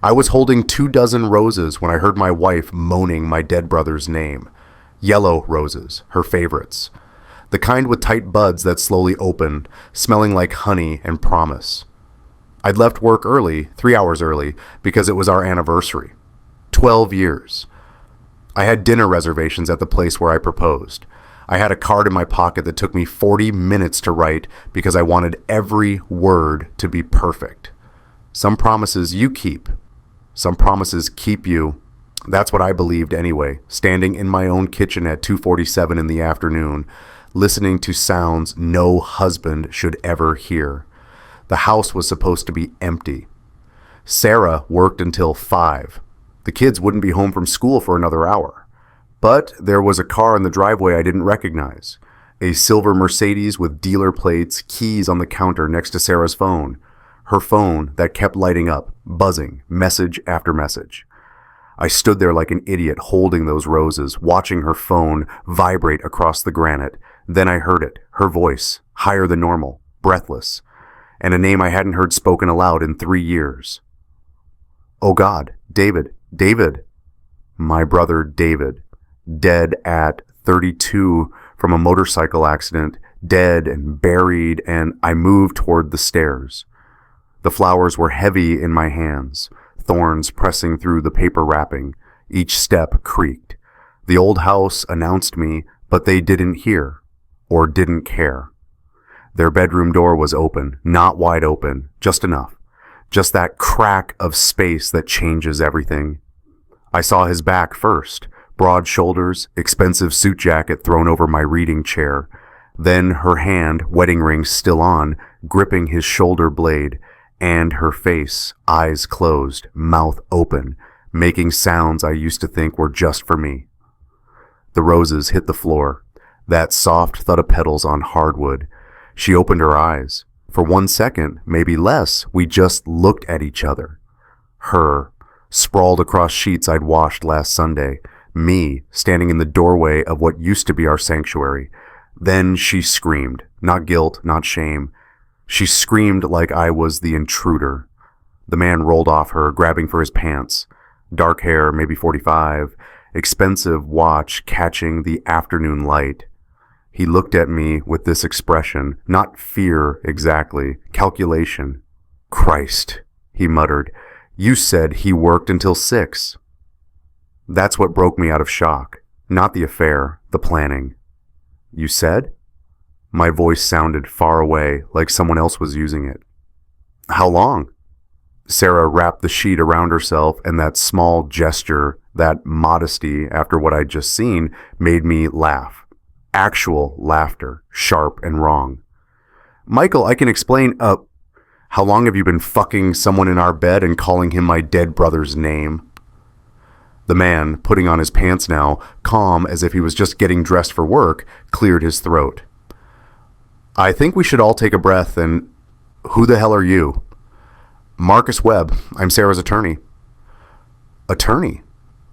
I was holding 24 roses when I heard my wife moaning my dead brother's name. Yellow roses, her favorites. The kind with tight buds that slowly opened, smelling like honey and promise. I'd left work early, 3 hours early, because it was our anniversary. 12 years. I had dinner reservations at the place where I proposed. I had a card in my pocket that took me 40 minutes to write because I wanted every word to be perfect. Some promises you keep. Some promises keep you. That's what I believed anyway, standing in my own kitchen at 2:47 in the afternoon, listening to sounds no husband should ever hear. The house was supposed to be empty. Sarah worked until 5. The kids wouldn't be home from school for another hour. But there was a car in the driveway I didn't recognize. A silver Mercedes with dealer plates, keys on the counter next to Sarah's phone. Her phone that kept lighting up, buzzing, message after message. I stood there like an idiot holding those roses, watching her phone vibrate across the granite. Then I heard it, her voice, higher than normal, breathless, and a name I hadn't heard spoken aloud in 3 years. Oh God, David, David. My brother David, dead at 32 from a motorcycle accident, dead and buried, and I moved toward the stairs. The flowers were heavy in my hands, thorns pressing through the paper wrapping. Each step creaked. The old house announced me, but they didn't hear, or didn't care. Their bedroom door was open, not wide open, just enough. Just that crack of space that changes everything. I saw his back first, broad shoulders, expensive suit jacket thrown over my reading chair. Then her hand, wedding ring still on, gripping his shoulder blade, and her face, eyes closed, mouth open, making sounds I used to think were just for me. The roses hit the floor, that soft thud of petals on hardwood. She opened her eyes. For 1 second, maybe less, we just looked at each other. Her, sprawled across sheets I'd washed last Sunday. Me, standing in the doorway of what used to be our sanctuary. Then she screamed, not guilt, not shame. She screamed like I was the intruder. The man rolled off her, grabbing for his pants. Dark hair, maybe 45, expensive watch catching the afternoon light. He looked at me with this expression, not fear exactly, calculation. Christ, he muttered, you said he worked until 6. That's what broke me out of shock, not the affair, the planning. You said? My voice sounded far away, like someone else was using it. How long? Sarah wrapped the sheet around herself, and that small gesture, that modesty after what I'd just seen, made me laugh. Actual laughter, sharp and wrong. Michael, I can explain, how long have you been fucking someone in our bed and calling him my dead brother's name? The man, putting on his pants now, calm as if he was just getting dressed for work, cleared his throat. I think we should all take a breath and... Who the hell are you? Marcus Webb. I'm Sarah's attorney. Attorney?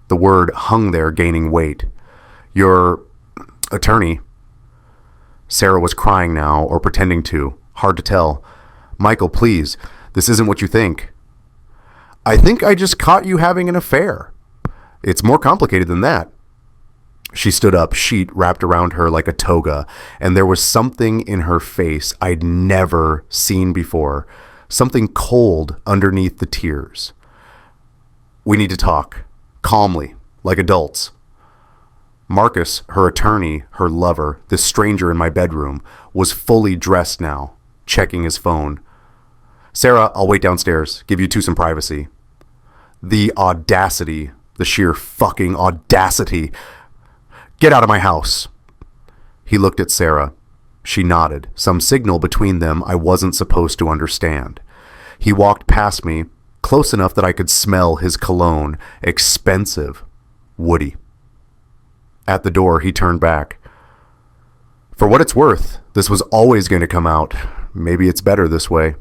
The word hung there, gaining weight. Your... attorney. Sarah was crying now, or pretending to. Hard to tell. Michael, please. This isn't what you think. I think I just caught you having an affair. It's more complicated than that. She stood up, sheet wrapped around her like a toga, and there was something in her face I'd never seen before, something cold underneath the tears. We need to talk, calmly, like adults. Marcus, her attorney, her lover, this stranger in my bedroom, was fully dressed now, checking his phone. Sarah, I'll wait downstairs, give you two some privacy. The audacity, the sheer fucking audacity. Get out of my house. He looked at Sarah. She nodded, some signal between them I wasn't supposed to understand. He walked past me, close enough that I could smell his cologne, expensive, woody. At the door, he turned back. For what it's worth, this was always going to come out. Maybe it's better this way.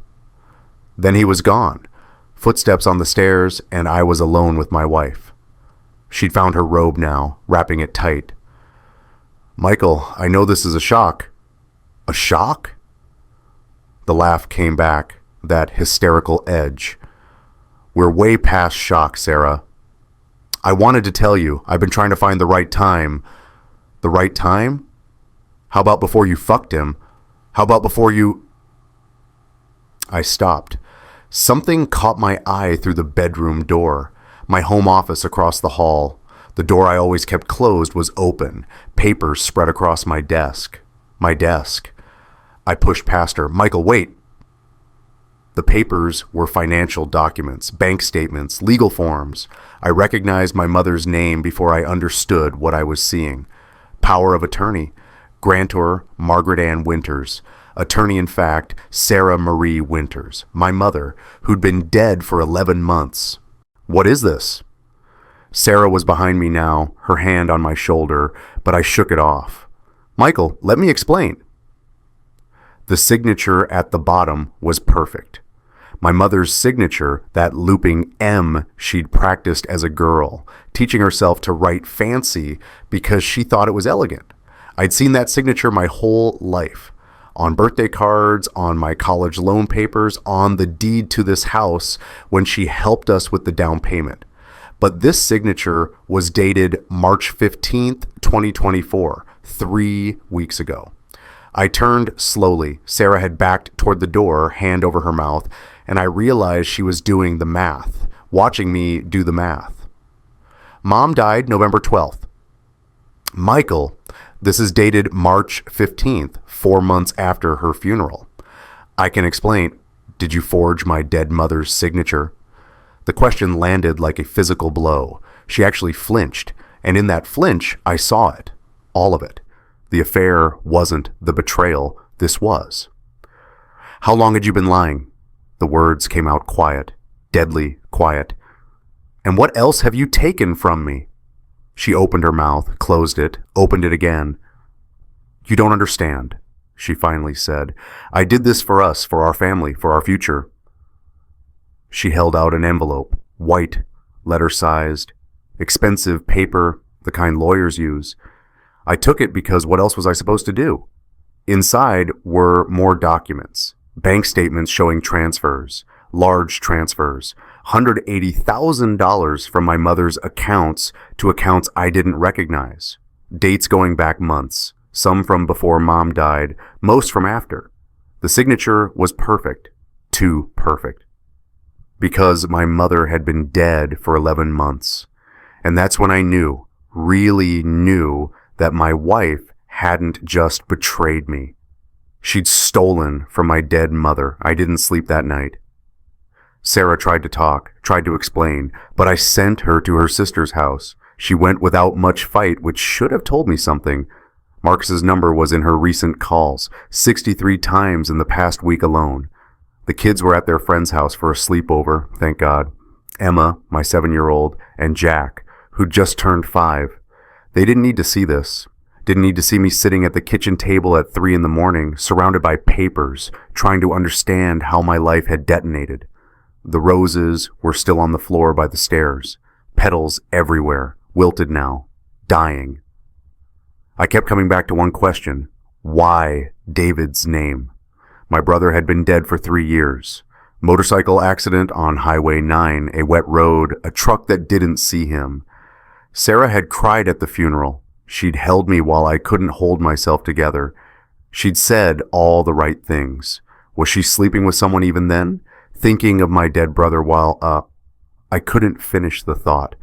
Then he was gone. Footsteps on the stairs, and I was alone with my wife. She'd found her robe now, wrapping it tight. Michael, I know this is a shock. A shock? The laugh came back, that hysterical edge. We're way past shock, Sarah. I wanted to tell you. I've been trying to find the right time. The right time? How about before you fucked him? How about before you... I stopped. Something caught my eye through the bedroom door. My home office across the hall. The door I always kept closed was open. Papers spread across my desk. My desk. I pushed past her. Michael, wait. The papers were financial documents, bank statements, legal forms. I recognized my mother's name before I understood what I was seeing. Power of attorney. Grantor Margaret Ann Winters. Attorney in fact, Sarah Marie Winters. My mother, who'd been dead for 11 months. What is this? Sarah was behind me now, her hand on my shoulder, but I shook it off. Michael, let me explain. The signature at the bottom was perfect. My mother's signature, that looping M she'd practiced as a girl, teaching herself to write fancy because she thought it was elegant. I'd seen that signature my whole life. On birthday cards, on my college loan papers, on the deed to this house when she helped us with the down payment. But this signature was dated March 15th, 2024, 3 weeks ago. I turned slowly. Sarah had backed toward the door, hand over her mouth, and I realized she was doing the math, watching me do the math. Mom died November 12th. Michael, this is dated March 15th, 4 months after her funeral. I can explain. Did you forge my dead mother's signature? The question landed like a physical blow. She actually flinched, and in that flinch, I saw it. All of it. The affair wasn't the betrayal. This was. How long had you been lying? The words came out quiet, deadly quiet. And what else have you taken from me? She opened her mouth, closed it, opened it again. You don't understand, she finally said. I did this for us, for our family, for our future. She held out an envelope, white, letter-sized, expensive paper, the kind lawyers use. I took it because what else was I supposed to do? Inside were more documents, bank statements showing transfers, large transfers, $180,000 from my mother's accounts to accounts I didn't recognize. Dates going back months, some from before Mom died, most from after. The signature was perfect, too perfect. Because my mother had been dead for 11 months. And that's when I knew, really knew, that my wife hadn't just betrayed me. She'd stolen from my dead mother. I didn't sleep that night. Sarah tried to talk, tried to explain, but I sent her to her sister's house. She went without much fight, which should have told me something. Marcus's number was in her recent calls, 63 times in the past week alone. The kids were at their friend's house for a sleepover, thank God. Emma, my 7-year-old, and Jack, who'd just turned 5. They didn't need to see this. Didn't need to see me sitting at the kitchen table at 3 a.m, surrounded by papers, trying to understand how my life had detonated. The roses were still on the floor by the stairs, petals everywhere, wilted now, dying. I kept coming back to one question. Why David's name? My brother had been dead for 3 years. Motorcycle accident on Highway 9, a wet road, a truck that didn't see him. Sarah had cried at the funeral. She'd held me while I couldn't hold myself together. She'd said all the right things. Was she sleeping with someone even then? Thinking of my dead brother while, I couldn't finish the thought.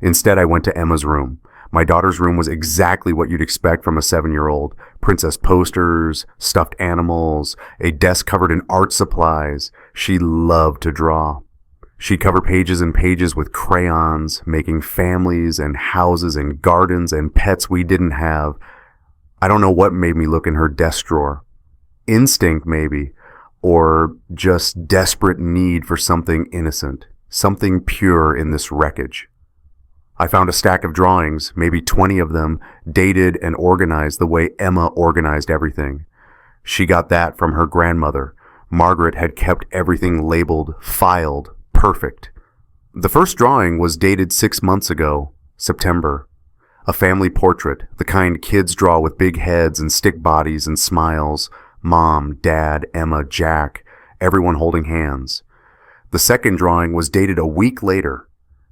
Instead, I went to Emma's room. My daughter's room was exactly what you'd expect from a 7-year-old. Princess posters, stuffed animals, a desk covered in art supplies. She loved to draw. She'd cover pages and pages with crayons, making families and houses and gardens and pets we didn't have. I don't know what made me look in her desk drawer. Instinct, maybe, or just desperate need for something innocent, something pure in this wreckage. I found a stack of drawings, maybe 20 of them, dated and organized the way Emma organized everything. She got that from her grandmother. Margaret had kept everything labeled, filed, perfect. The first drawing was dated 6 months ago, September. A family portrait, the kind kids draw with big heads and stick bodies and smiles. Mom, Dad, Emma, Jack, everyone holding hands. The second drawing was dated a week later.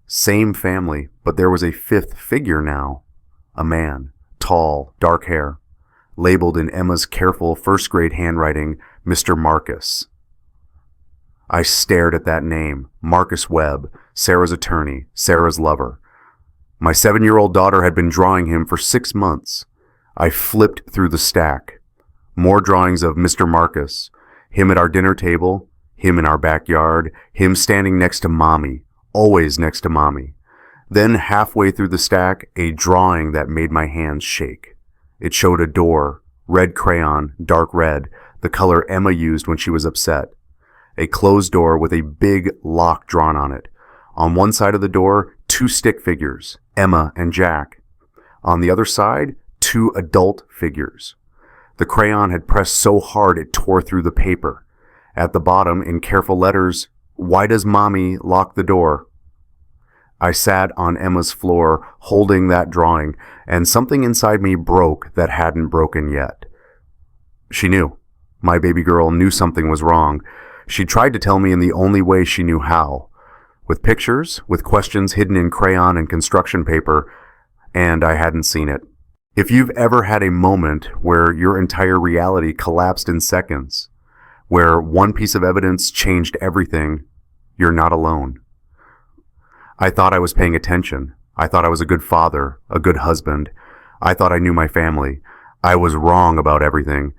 Same family, but there was a fifth figure now. A man, tall, dark hair, labeled in Emma's careful first-grade handwriting, Mr. Marcus. I stared at that name, Marcus Webb, Sarah's attorney, Sarah's lover. My 7-year-old daughter had been drawing him for 6 months. I flipped through the stack. More drawings of Mr. Marcus, him at our dinner table, him in our backyard, him standing next to Mommy, always next to Mommy. Then halfway through the stack, a drawing that made my hands shake. It showed a door, red crayon, dark red, the color Emma used when she was upset. A closed door with a big lock drawn on it. On one side of the door, 2 stick figures, Emma and Jack. On the other side, 2 adult figures. The crayon had pressed so hard it tore through the paper. At the bottom, in careful letters, "Why does Mommy lock the door?" I sat on Emma's floor, holding that drawing, and something inside me broke that hadn't broken yet. She knew. My baby girl knew something was wrong. She tried to tell me in the only way she knew how. With pictures, with questions hidden in crayon and construction paper, and I hadn't seen it. If you've ever had a moment where your entire reality collapsed in seconds, where one piece of evidence changed everything, you're not alone. I thought I was paying attention. I thought I was a good father, a good husband. I thought I knew my family. I was wrong about everything.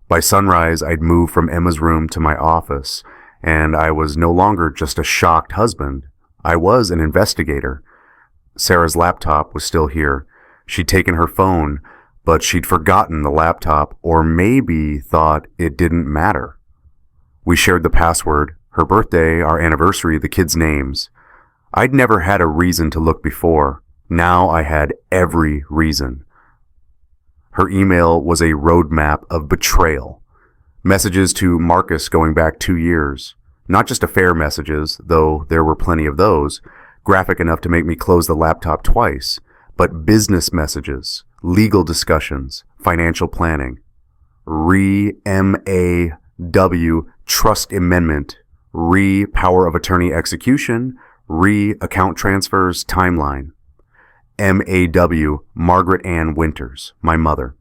By sunrise, I'd moved from Emma's room to my office, and I was no longer just a shocked husband. I was an investigator. Sarah's laptop was still here. She'd taken her phone, but she'd forgotten the laptop, or maybe thought it didn't matter. We shared the password, her birthday, our anniversary, the kids' names. I'd never had a reason to look before. Now I had every reason. Her email was a roadmap of betrayal. Messages to Marcus going back 2 years. Not just affair messages, though there were plenty of those, graphic enough to make me close the laptop twice, but business messages, legal discussions, financial planning. Re-M-A-W, trust amendment. Re-power of attorney execution. Re-account transfers, timeline. M-A-W, Margaret Ann Winters, my mother.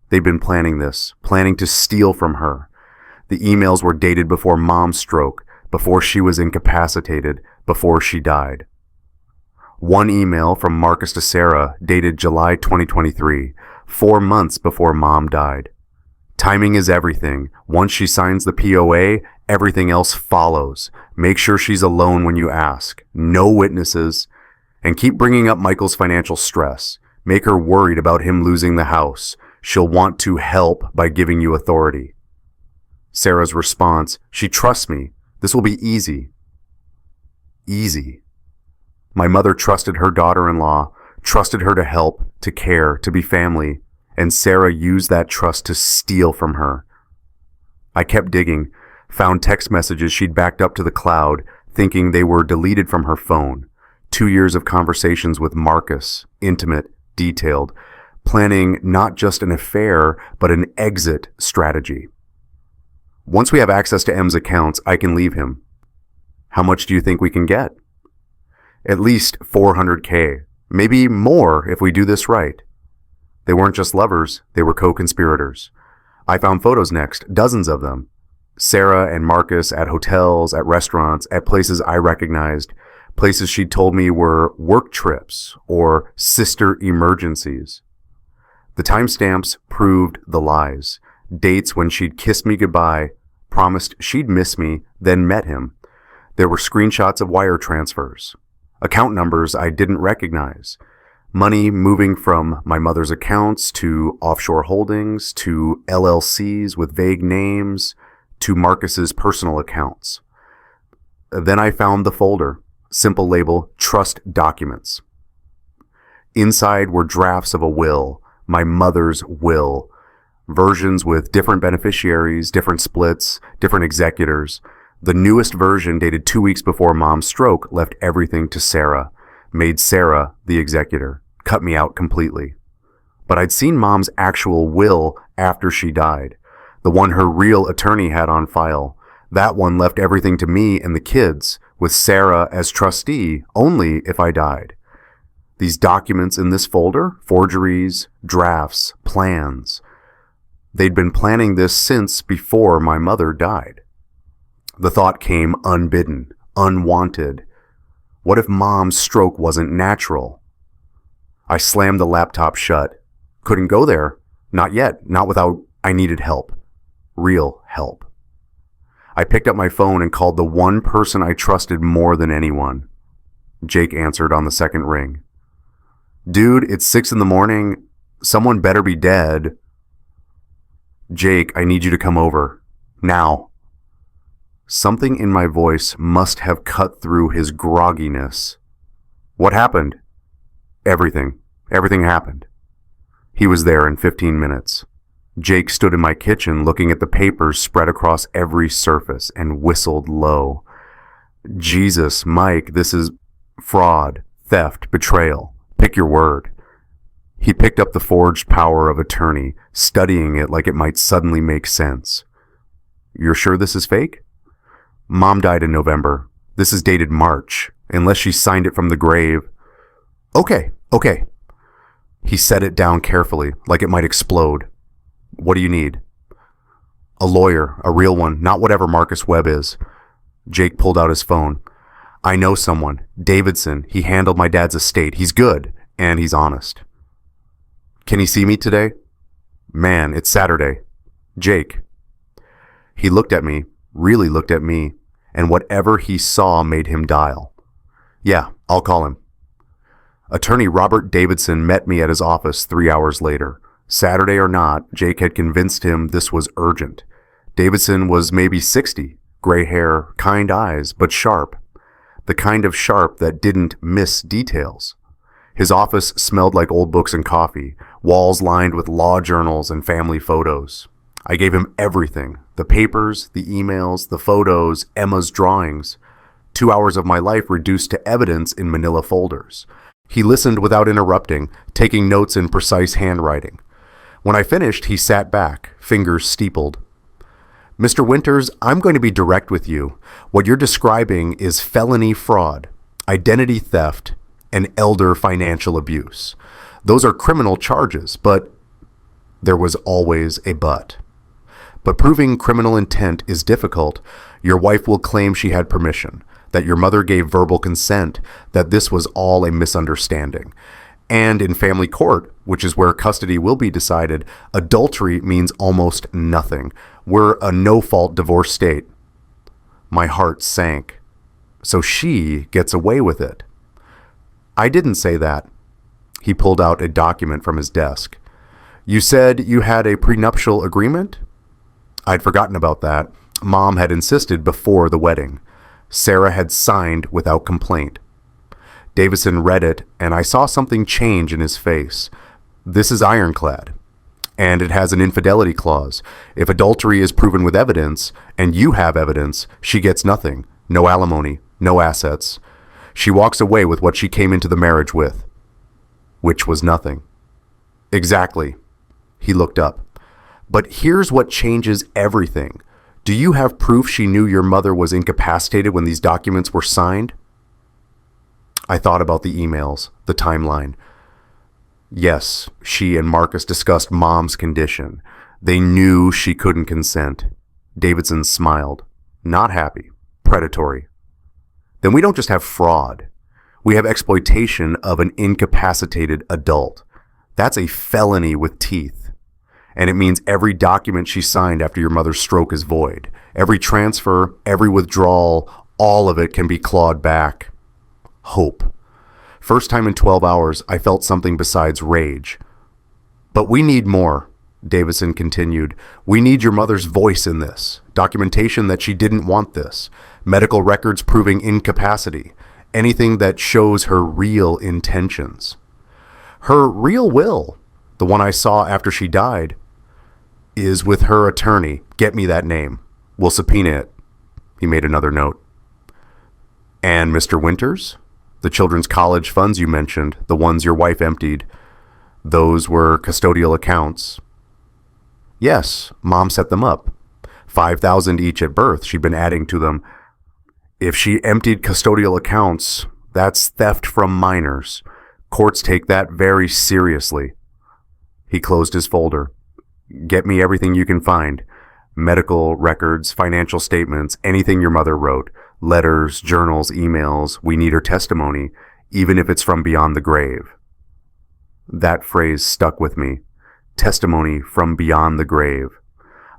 They'd been planning this, planning to steal from her. The emails were dated before Mom's stroke, before she was incapacitated, before she died. One email from Marcus to Sarah dated July 2023, 4 months before Mom died. Timing is everything. Once she signs the POA, everything else follows. Make sure she's alone when you ask. No witnesses. And keep bringing up Michael's financial stress. Make her worried about him losing the house. She'll want to help by giving you authority. Sarah's response, she trusts me. This will be easy. Easy. My mother trusted her daughter-in-law, trusted her to help, to care, to be family, and Sarah used that trust to steal from her. I kept digging, found text messages she'd backed up to the cloud, thinking they were deleted from her phone. 2 years of conversations with Marcus, intimate, detailed, planning not just an affair, but an exit strategy. Once we have access to M's accounts, I can leave him. How much do you think we can get? At least $400K, maybe more if we do this right. They weren't just lovers, they were co-conspirators. I found photos next, dozens of them. Sarah and Marcus at hotels, at restaurants, at places I recognized, places she'd told me were work trips or sister emergencies. The timestamps proved the lies. Dates when she'd kissed me goodbye, promised she'd miss me, then met him. There were screenshots of wire transfers. Account numbers I didn't recognize. Money moving from my mother's accounts to offshore holdings to LLCs with vague names to Marcus's personal accounts. Then I found the folder, simple label, Trust Documents. Inside were drafts of a will, my mother's will, versions with different beneficiaries, different splits, different executors. The newest version, dated 2 weeks before Mom's stroke, left everything to Sarah, made Sarah the executor, cut me out completely. But I'd seen Mom's actual will after she died, the one her real attorney had on file, That one left everything to me and the kids, with Sarah as trustee only if I died. These documents in this folder, forgeries, drafts, plans. They'd been planning this since before my mother died. The thought came unbidden, unwanted. What if Mom's stroke wasn't natural? I slammed the laptop shut. Couldn't go there. Not yet. Not without I needed help. Real help. I picked up my phone and called the one person I trusted more than anyone. Jake answered on the second ring. Dude, it's 6 a.m. Someone better be dead. Jake, I need you to come over. Now. Something in my voice must have cut through his grogginess. What happened? Everything. Everything happened. He was there in 15 minutes. Jake stood in my kitchen looking at the papers spread across every surface and whistled low. Jesus, Mike, this is fraud, theft, betrayal. Pick your word. He picked up the forged power of attorney, studying it like it might suddenly make sense. You're sure this is fake? Mom died in November. This is dated March, unless she signed it from the grave. Okay. He set it down carefully, like it might explode. What do you need? A lawyer, a real one, not whatever Marcus Webb is. Jake pulled out his phone. I know someone, Davidson. He handled my dad's estate. He's good, and he's honest. Can he see me today? Man, it's Saturday. Jake. He looked at me, really looked at me, and whatever he saw made him dial. Yeah, I'll call him. Attorney Robert Davidson met me at his office 3 hours later. Saturday or not, Jake had convinced him this was urgent. Davidson was maybe 60, gray hair, kind eyes, but sharp. The kind of sharp that didn't miss details. His office smelled like old books and coffee, walls lined with law journals and family photos. I gave him everything, the papers, the emails, the photos, Emma's drawings. 2 hours of my life reduced to evidence in manila folders. He listened without interrupting, taking notes in precise handwriting. When I finished, he sat back, fingers steepled. Mr. Winters, I'm going to be direct with you. What you're describing is felony fraud, identity theft, and elder financial abuse. Those are criminal charges, but there was always a but. But proving criminal intent is difficult. Your wife will claim she had permission, that your mother gave verbal consent, that this was all a misunderstanding. And in family court, which is where custody will be decided, adultery means almost nothing. We're a no-fault divorce state. My heart sank. So she gets away with it. I didn't say that. He pulled out a document from his desk. You said you had a prenuptial agreement? I'd forgotten about that. Mom had insisted before the wedding. Sarah had signed without complaint. Davidson read it, and I saw something change in his face. This is ironclad, and it has an infidelity clause. If adultery is proven with evidence, and you have evidence, she gets nothing. No alimony, no assets. She walks away with what she came into the marriage with, which was nothing. Exactly. He looked up. But here's what changes everything. Do you have proof she knew your mother was incapacitated when these documents were signed? I thought about the emails, the timeline. Yes, she and Marcus discussed Mom's condition. They knew she couldn't consent. Davidson smiled. Not happy. Predatory. Then we don't just have fraud. We have exploitation of an incapacitated adult. That's a felony with teeth. And it means every document she signed after your mother's stroke is void. Every transfer, every withdrawal, all of it can be clawed back. Hope. First time in 12 hours, I felt something besides rage. But we need more, Davidson continued. We need your mother's voice in this. Documentation that she didn't want this. Medical records proving incapacity. Anything that shows her real intentions. Her real will, the one I saw after she died, is with her attorney. Get me that name. We'll subpoena it. He made another note. And Mr. Winters? The children's college funds you mentioned, the ones your wife emptied, those were custodial accounts. Yes, Mom set them up. $5,000 each at birth. She'd been adding to them. If she emptied custodial accounts, that's theft from minors. Courts take that very seriously. He closed his folder. Get me everything you can find. Medical records, financial statements, anything your mother wrote. Letters, journals, emails. We need her testimony, even if it's from beyond the grave. That phrase stuck with me. Testimony from beyond the grave.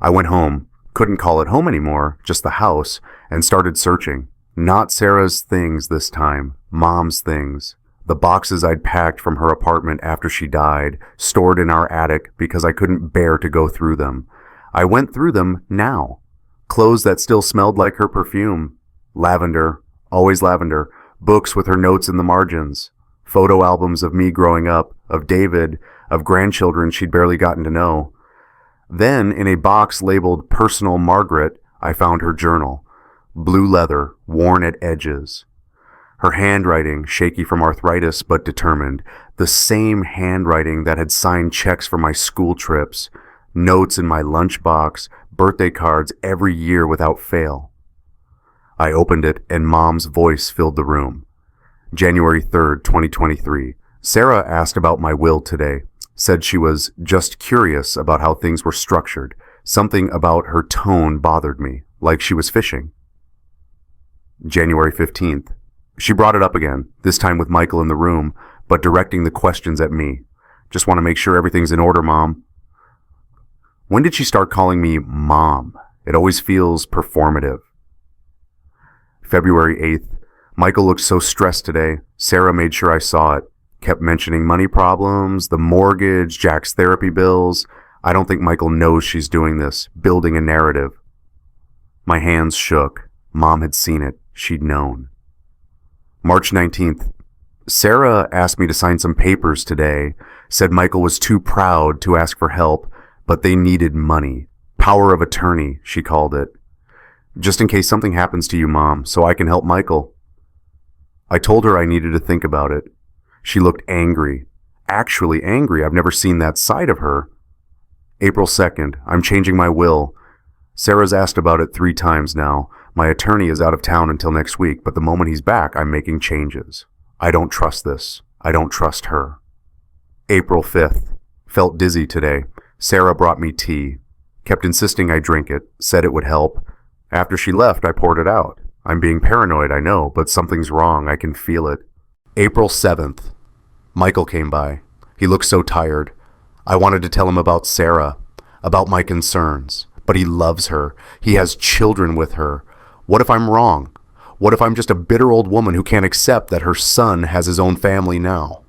I went home, couldn't call it home anymore, just the house, and started searching. Not Sarah's things this time, Mom's things. The boxes I'd packed from her apartment after she died, stored in our attic because I couldn't bear to go through them. I went through them now. Clothes that still smelled like her perfume. Lavender, always lavender. Books with her notes in the margins. Photo albums of me growing up, of David, of grandchildren she'd barely gotten to know. Then, in a box labeled Personal Margaret, I found her journal. Blue leather, worn at edges. Her handwriting, shaky from arthritis but determined. The same handwriting that had signed checks for my school trips. Notes in my lunchbox, birthday cards every year without fail. I opened it and Mom's voice filled the room. January 3rd, 2023. Sarah asked about my will today. Said she was just curious about how things were structured. Something about her tone bothered me, like she was fishing. January 15th. She brought it up again, this time with Michael in the room, but directing the questions at me. Just want to make sure everything's in order, Mom. When did she start calling me Mom? It always feels performative. February 8th. Michael looked so stressed today. Sarah made sure I saw it. Kept mentioning money problems, the mortgage, Jack's therapy bills. I don't think Michael knows she's doing this, building a narrative. My hands shook. Mom had seen it. She'd known. March 19th. Sarah asked me to sign some papers today. Said Michael was too proud to ask for help, but they needed money. Power of attorney, she called it. Just in case something happens to you, Mom, so I can help Michael. I told her I needed to think about it. She looked angry. Actually angry. I've never seen that side of her. April 2nd. I'm changing my will. Sarah's asked about it 3 times now. My attorney is out of town until next week, but the moment he's back, I'm making changes. I don't trust this. I don't trust her. April 5th. Felt dizzy today. Sarah brought me tea. Kept insisting I drink it. Said it would help. After she left, I poured it out. I'm being paranoid, I know, but something's wrong. I can feel it. April 7th. Michael came by. He looked so tired. I wanted to tell him about Sarah, about my concerns, but he loves her. He has children with her. What if I'm wrong? What if I'm just a bitter old woman who can't accept that her son has his own family now?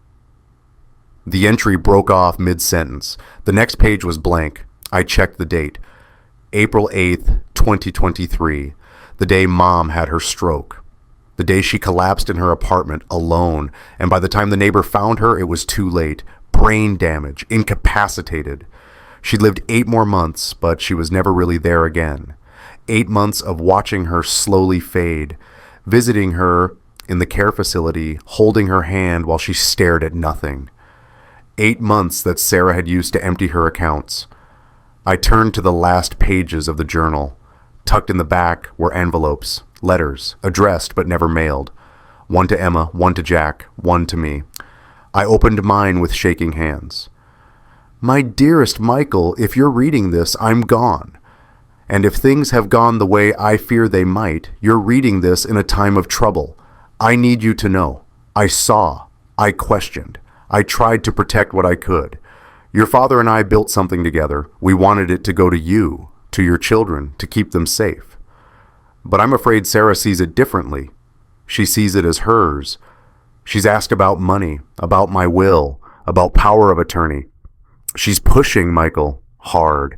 The entry broke off mid-sentence. The next page was blank. I checked the date. April 8th, 2023, the day Mom had her stroke. The day she collapsed in her apartment alone, and by the time the neighbor found her, it was too late. Brain damage, incapacitated. She lived 8 more months, but she was never really there again. 8 months of watching her slowly fade, visiting her in the care facility, holding her hand while she stared at nothing. 8 months that Sarah had used to empty her accounts. I turned to the last pages of the journal. Tucked in the back were envelopes, letters, addressed but never mailed. One to Emma, one to Jack, one to me. I opened mine with shaking hands. My dearest Michael, if you're reading this, I'm gone. And if things have gone the way I fear they might, you're reading this in a time of trouble. I need you to know. I saw. I questioned. I tried to protect what I could. Your father and I built something together. We wanted it to go to you, to your children, to keep them safe. But I'm afraid Sarah sees it differently. She sees it as hers. She's asked about money, about my will, about power of attorney. She's pushing Michael hard.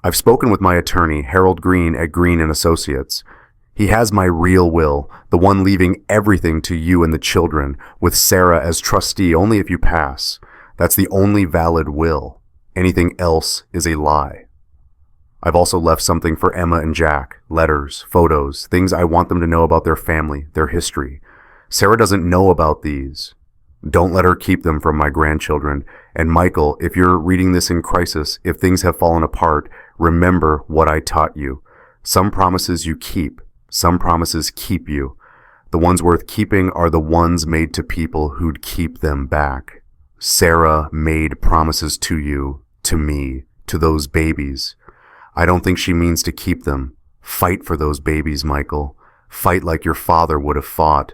I've spoken with my attorney, Harold Green at Green & Associates. He has my real will, the one leaving everything to you and the children, with Sarah as trustee only if you pass. That's the only valid will. Anything else is a lie. I've also left something for Emma and Jack, letters, photos, things I want them to know about their family, their history. Sarah doesn't know about these. Don't let her keep them from my grandchildren. And Michael, if you're reading this in crisis, if things have fallen apart, Remember what I taught you. Some promises you keep. Some promises keep you. The ones worth keeping are the ones made to people who'd keep them back. Sarah made promises to you, to me, to those babies. I don't think she means to keep them. Fight for those babies, Michael. Fight like your father would have fought.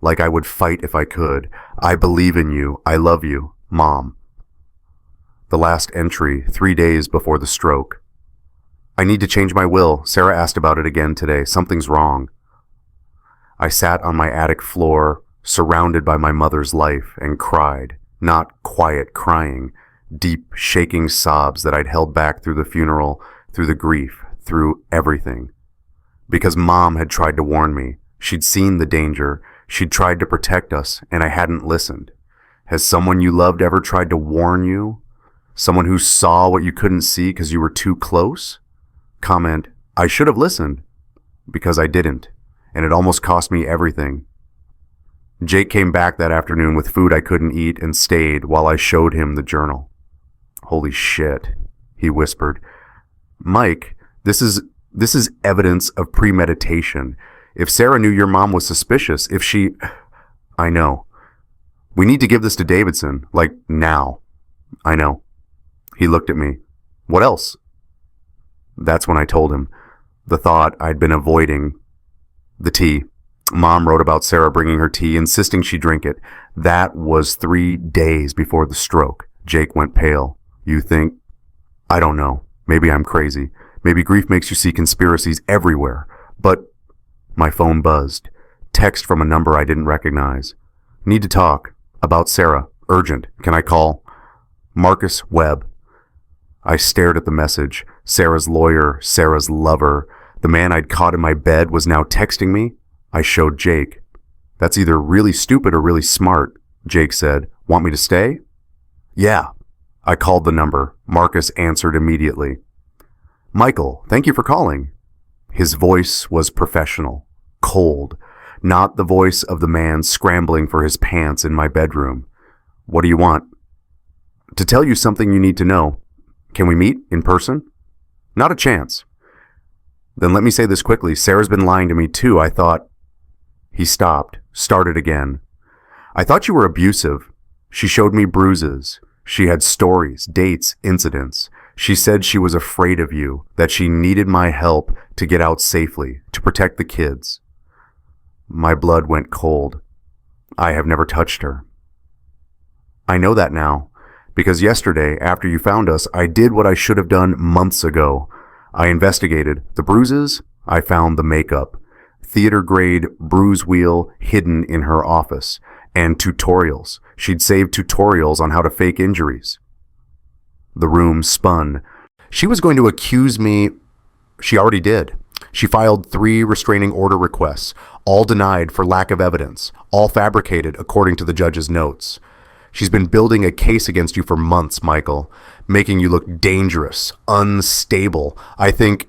Like I would fight if I could. I believe in you. I love you, Mom. The last entry, 3 days before the stroke. I need to change my will. Sarah asked about it again today. Something's wrong. I sat on my attic floor, surrounded by my mother's life, and cried. Not quiet crying, deep shaking sobs that I'd held back through the funeral, through the grief, through everything. Because Mom had tried to warn me. She'd seen the danger. She'd tried to protect us, and I hadn't listened. Has someone you loved ever tried to warn you? Someone who saw what you couldn't see because you were too close? Comment, I should have listened. Because I didn't, and it almost cost me everything. Jake came back that afternoon with food I couldn't eat and stayed while I showed him the journal. Holy shit, he whispered. Mike, this is evidence of premeditation. If Sarah knew your mom was suspicious, if she... I know. We need to give this to Davidson, like now. I know. He looked at me. What else? That's when I told him. The thought I'd been avoiding. The tea. Mom wrote about Sarah bringing her tea, insisting she drink it. That was 3 days before the stroke. Jake went pale. You think? I don't know. Maybe I'm crazy. Maybe grief makes you see conspiracies everywhere. But my phone buzzed. Text from a number I didn't recognize. Need to talk. About Sarah. Urgent. Can I call? Marcus Webb. I stared at the message. Sarah's lawyer, Sarah's lover. The man I'd caught in my bed was now texting me. I showed Jake. That's either really stupid or really smart, Jake said. Want me to stay? Yeah. I called the number. Marcus answered immediately. Michael, thank you for calling. His voice was professional, cold, not the voice of the man scrambling for his pants in my bedroom. What do you want? To tell you something you need to know. Can we meet in person? Not a chance. Then let me say this quickly. Sarah's been lying to me too. I thought... He stopped, started again. I thought you were abusive. She showed me bruises. She had stories, dates, incidents. She said she was afraid of you, that she needed my help to get out safely, to protect the kids. My blood went cold. I have never touched her. I know that now, because yesterday, after you found us, I did what I should have done months ago. I investigated the bruises. I found the makeup. Theater-grade bruise wheel hidden in her office. And tutorials. She'd saved tutorials on how to fake injuries. The room spun. She was going to accuse me. She already did. She filed 3 restraining order requests, all denied for lack of evidence, all fabricated according to the judge's notes. She's been building a case against you for months, Michael, making you look dangerous, unstable. I think...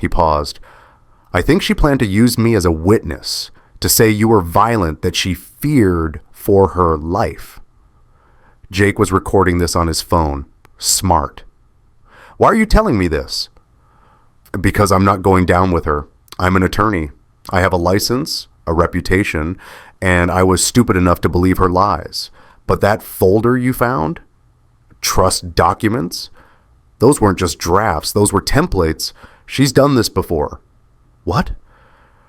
He paused. I think she planned to use me as a witness, to say you were violent, that she feared for her life. Jake was recording this on his phone. Smart. Why are you telling me this? Because I'm not going down with her. I'm an attorney. I have a license, a reputation, and I was stupid enough to believe her lies. But that folder you found? Trust documents? Those weren't just drafts. Those were templates. She's done this before. What?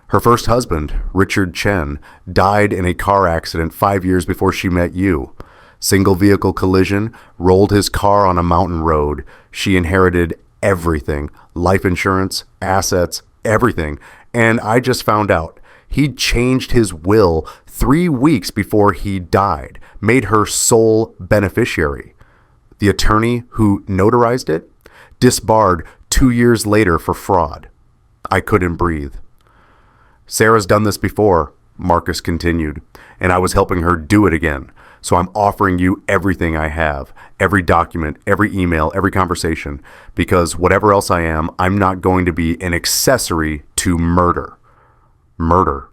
Her first husband, Richard Chen, died in a car accident 5 years before she met you. Single vehicle collision, rolled his car on a mountain road. She inherited everything. Life insurance, assets, everything. And I just found out. He'd changed his will 3 weeks before he died, made her sole beneficiary. The attorney who notarized it, disbarred 2 years later for fraud. I couldn't breathe. Sarah's done this before, Marcus continued, and I was helping her do it again. So I'm offering you everything I have, every document, every email, every conversation, because whatever else I am, I'm not going to be an accessory to murder. Murder.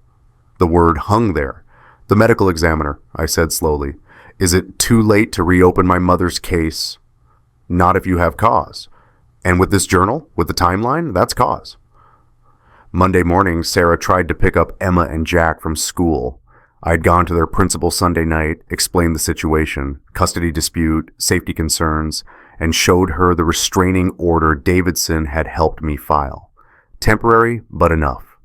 The word hung there. The medical examiner, I said slowly. Is it too late to reopen my mother's case? Not if you have cause. And with this journal, with the timeline, that's cause. Monday morning, Sarah tried to pick up Emma and Jack from school. I'd gone to their principal Sunday night, explained the situation, custody dispute, safety concerns, and showed her the restraining order Davidson had helped me file. Temporary, but enough.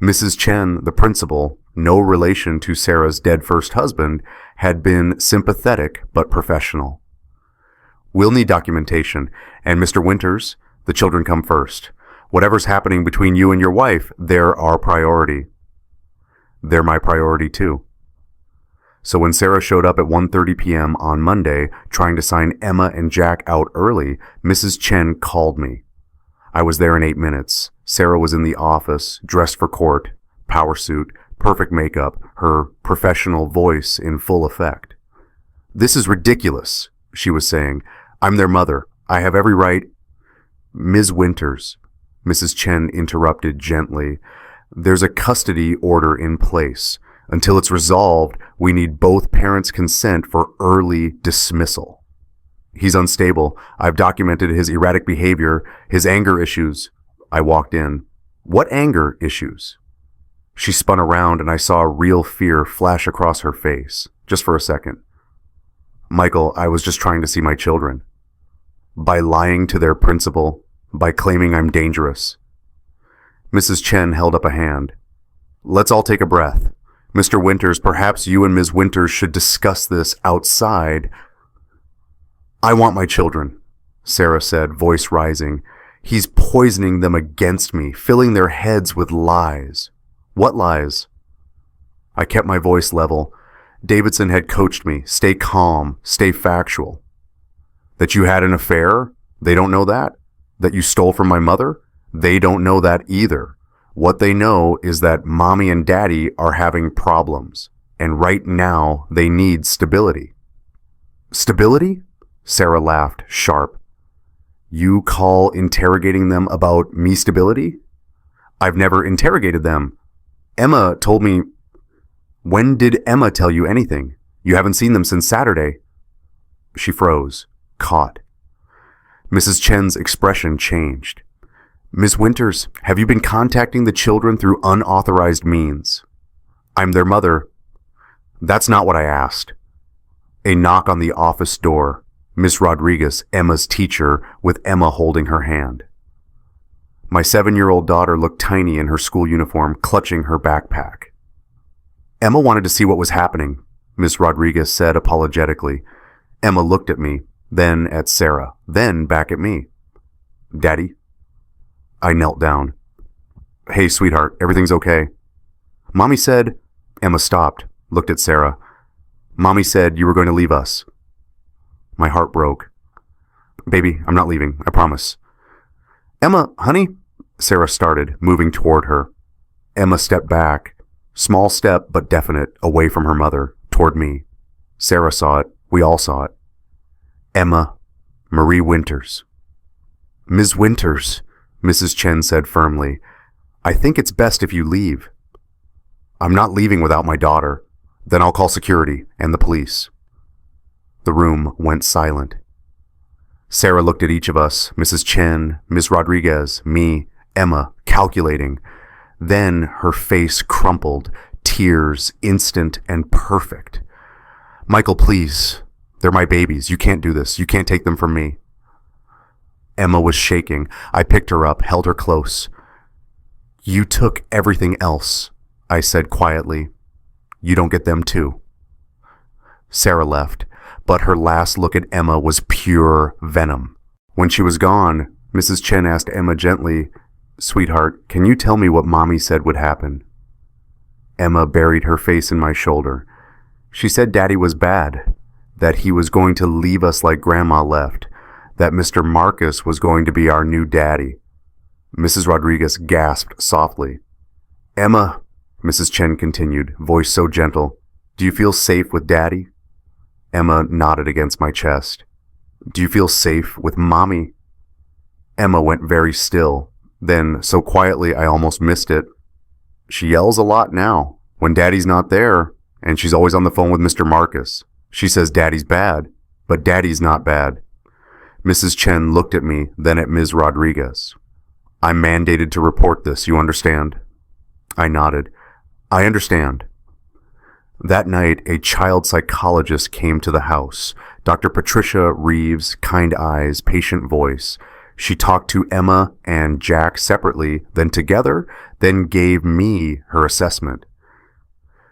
Mrs. Chen, the principal, no relation to Sarah's dead first husband, had been sympathetic but professional. We'll need documentation, and Mr. Winters, the children come first. Whatever's happening between you and your wife, they're our priority. They're my priority too. So when Sarah showed up at 1:30 p.m. on Monday, trying to sign Emma and Jack out early, Mrs. Chen called me. I was there in 8 minutes. Sarah was in the office, dressed for court, power suit, perfect makeup, her professional voice in full effect. "This is ridiculous," she was saying. "I'm their mother. I have every right." "Ms. Winters," Mrs. Chen interrupted gently, "there's a custody order in place. Until it's resolved, we need both parents' consent for early dismissal. He's unstable. I've documented his erratic behavior, his anger issues." I walked in. "What anger issues?" She spun around and I saw real fear flash across her face, just for a second. "Michael, I was just trying to see my children." "By lying to their principal, by claiming I'm dangerous." Mrs. Chen held up a hand. "Let's all take a breath. Mr. Winters, perhaps you and Ms. Winters should discuss this outside." "I want my children," Sarah said, voice rising. "He's poisoning them against me, filling their heads with lies." "What lies?" I kept my voice level. Davidson had coached me, stay calm, stay factual. "That you had an affair? They don't know that? That you stole from my mother? They don't know that either. What they know is that mommy and daddy are having problems, and right now they need stability." "Stability?" Sarah laughed, sharp. "You call interrogating them about me stability? I've never interrogated them. Emma told me..." "When did Emma tell you anything? You haven't seen them since Saturday." She froze, caught. Mrs. Chen's expression changed. "Ms. Winters, have you been contacting the children through unauthorized means?" "I'm their mother." "That's not what I asked." A knock on the office door. Miss Rodriguez, Emma's teacher, with Emma holding her hand. My 7-year-old daughter looked tiny in her school uniform, clutching her backpack. "Emma wanted to see what was happening," Miss Rodriguez said apologetically. Emma looked at me, then at Sarah, then back at me. "Daddy?" I knelt down. "Hey, sweetheart, everything's okay?" "Mommy said..." Emma stopped, looked at Sarah. "Mommy said you were going to leave us." My heart broke. "Baby, I'm not leaving, I promise." "Emma, honey," Sarah started, moving toward her. Emma stepped back, small step but definite, away from her mother, toward me. Sarah saw it, we all saw it. "Emma, Marie Winters." "Ms. Winters," Mrs. Chen said firmly, "I think it's best if you leave." "I'm not leaving without my daughter. Then I'll call security and the police." The room went silent. Sarah looked at each of us, Mrs. Chen, Ms. Rodriguez, me, Emma, calculating. Then her face crumpled, tears instant and perfect. "Michael, please. They're my babies. You can't do this. You can't take them from me." Emma was shaking. I picked her up, held her close. "You took everything else," I said quietly. "You don't get them too." Sarah left, but her last look at Emma was pure venom. When she was gone, Mrs. Chen asked Emma gently, "Sweetheart, can you tell me what Mommy said would happen?" Emma buried her face in my shoulder. "She said Daddy was bad, that he was going to leave us like Grandma left, that Mr. Marcus was going to be our new daddy." Mrs. Rodriguez gasped softly. "Emma," Mrs. Chen continued, voice so gentle, "do you feel safe with Daddy?" Emma nodded against my chest. "Do you feel safe with Mommy?" Emma went very still, then so quietly I almost missed it. "She yells a lot now, when Daddy's not there, and she's always on the phone with Mr. Marcus. She says Daddy's bad, but Daddy's not bad." Mrs. Chen looked at me, then at Ms. Rodriguez. I'm mandated to report this, you understand? I nodded. I understand. That night, a child psychologist came to the house. Dr. Patricia Reeves, kind eyes, patient voice. She talked to Emma and Jack separately, then together, then gave me her assessment.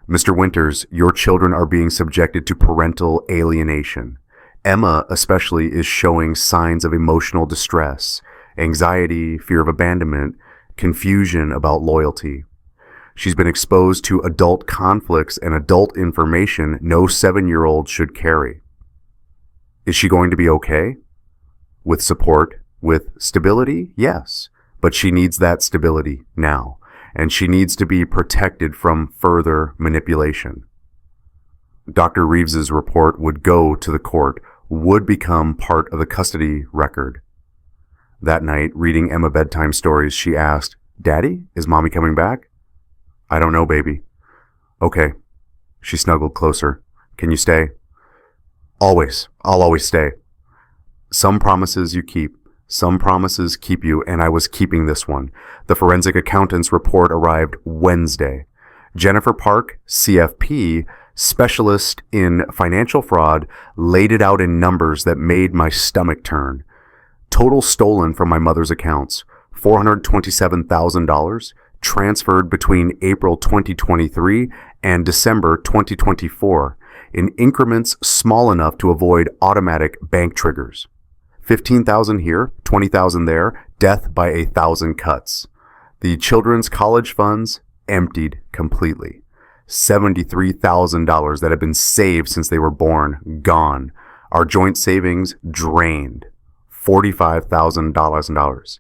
Mr. Winters, your children are being subjected to parental alienation. Emma especially is showing signs of emotional distress, anxiety, fear of abandonment, confusion about loyalty. She's been exposed to adult conflicts and adult information no 7-year-old should carry. Is she going to be okay? With support, with stability? Yes, but she needs that stability now, and she needs to be protected from further manipulation. Dr. Reeves's report would go to the court, would become part of the custody record. That night, reading Emma bedtime stories, she asked, Daddy, is Mommy coming back? I don't know, baby. Okay. She snuggled closer. Can you stay? Always. I'll always stay. Some promises you keep. Some promises keep you, and I was keeping this one. The forensic accountant's report arrived Wednesday. Jennifer Park, CFP, specialist in financial fraud, laid it out in numbers that made my stomach turn. Total stolen from my mother's accounts, $427,000, transferred between April 2023 and December 2024 in increments small enough to avoid automatic bank triggers. 15,000 here, 20,000 there, death by 1,000 cuts. The children's college funds emptied completely. $73,000 that had been saved since they were born, gone. Our joint savings drained. $45,000.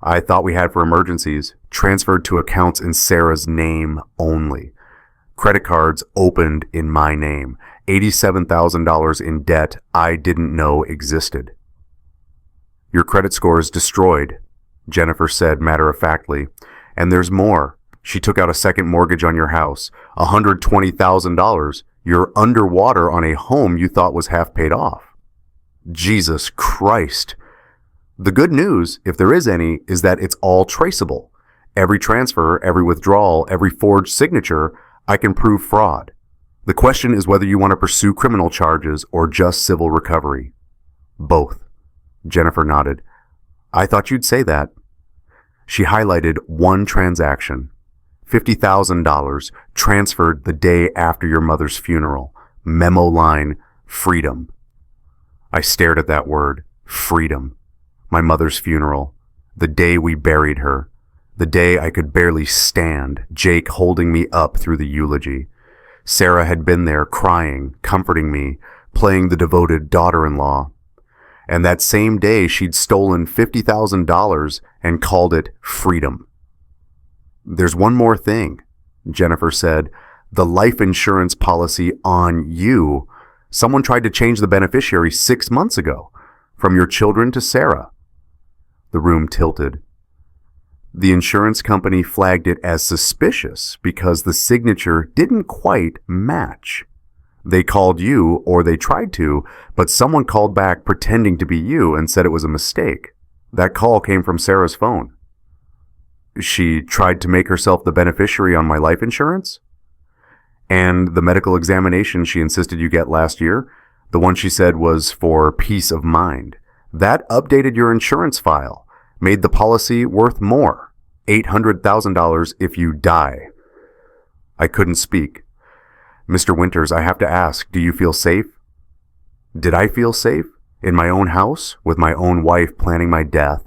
I thought we had for emergencies, transferred to accounts in Sarah's name only. Credit cards opened in my name. $87,000 in debt I didn't know existed. Your credit score is destroyed, Jennifer said matter-of-factly. And there's more. She took out a second mortgage on your house. $120,000. You're underwater on a home you thought was half paid off. Jesus Christ. The good news, if there is any, is that it's all traceable. Every transfer, every withdrawal, every forged signature, I can prove fraud. The question is whether you want to pursue criminal charges or just civil recovery. Both. Jennifer nodded. I thought you'd say that. She highlighted one transaction. $50,000 transferred the day after your mother's funeral. Memo line, freedom. I stared at that word, freedom. My mother's funeral. The day we buried her. The day I could barely stand, Jake holding me up through the eulogy. Sarah had been there crying, comforting me, playing the devoted daughter-in-law. And that same day she'd stolen $50,000 and called it freedom. There's one more thing, Jennifer said. The life insurance policy on you. Someone tried to change the beneficiary 6 months ago, from your children to Sarah. The room tilted. The insurance company flagged it as suspicious because the signature didn't quite match. They called you, or they tried to, but someone called back pretending to be you and said it was a mistake. That call came from Sarah's phone. She tried to make herself the beneficiary on my life insurance? And the medical examination she insisted you get last year, the one she said was for peace of mind, that updated your insurance file, made the policy worth more, $800,000 if you die. I couldn't speak. Mr. Winters, I have to ask, do you feel safe? Did I feel safe? In my own house, with my own wife planning my death?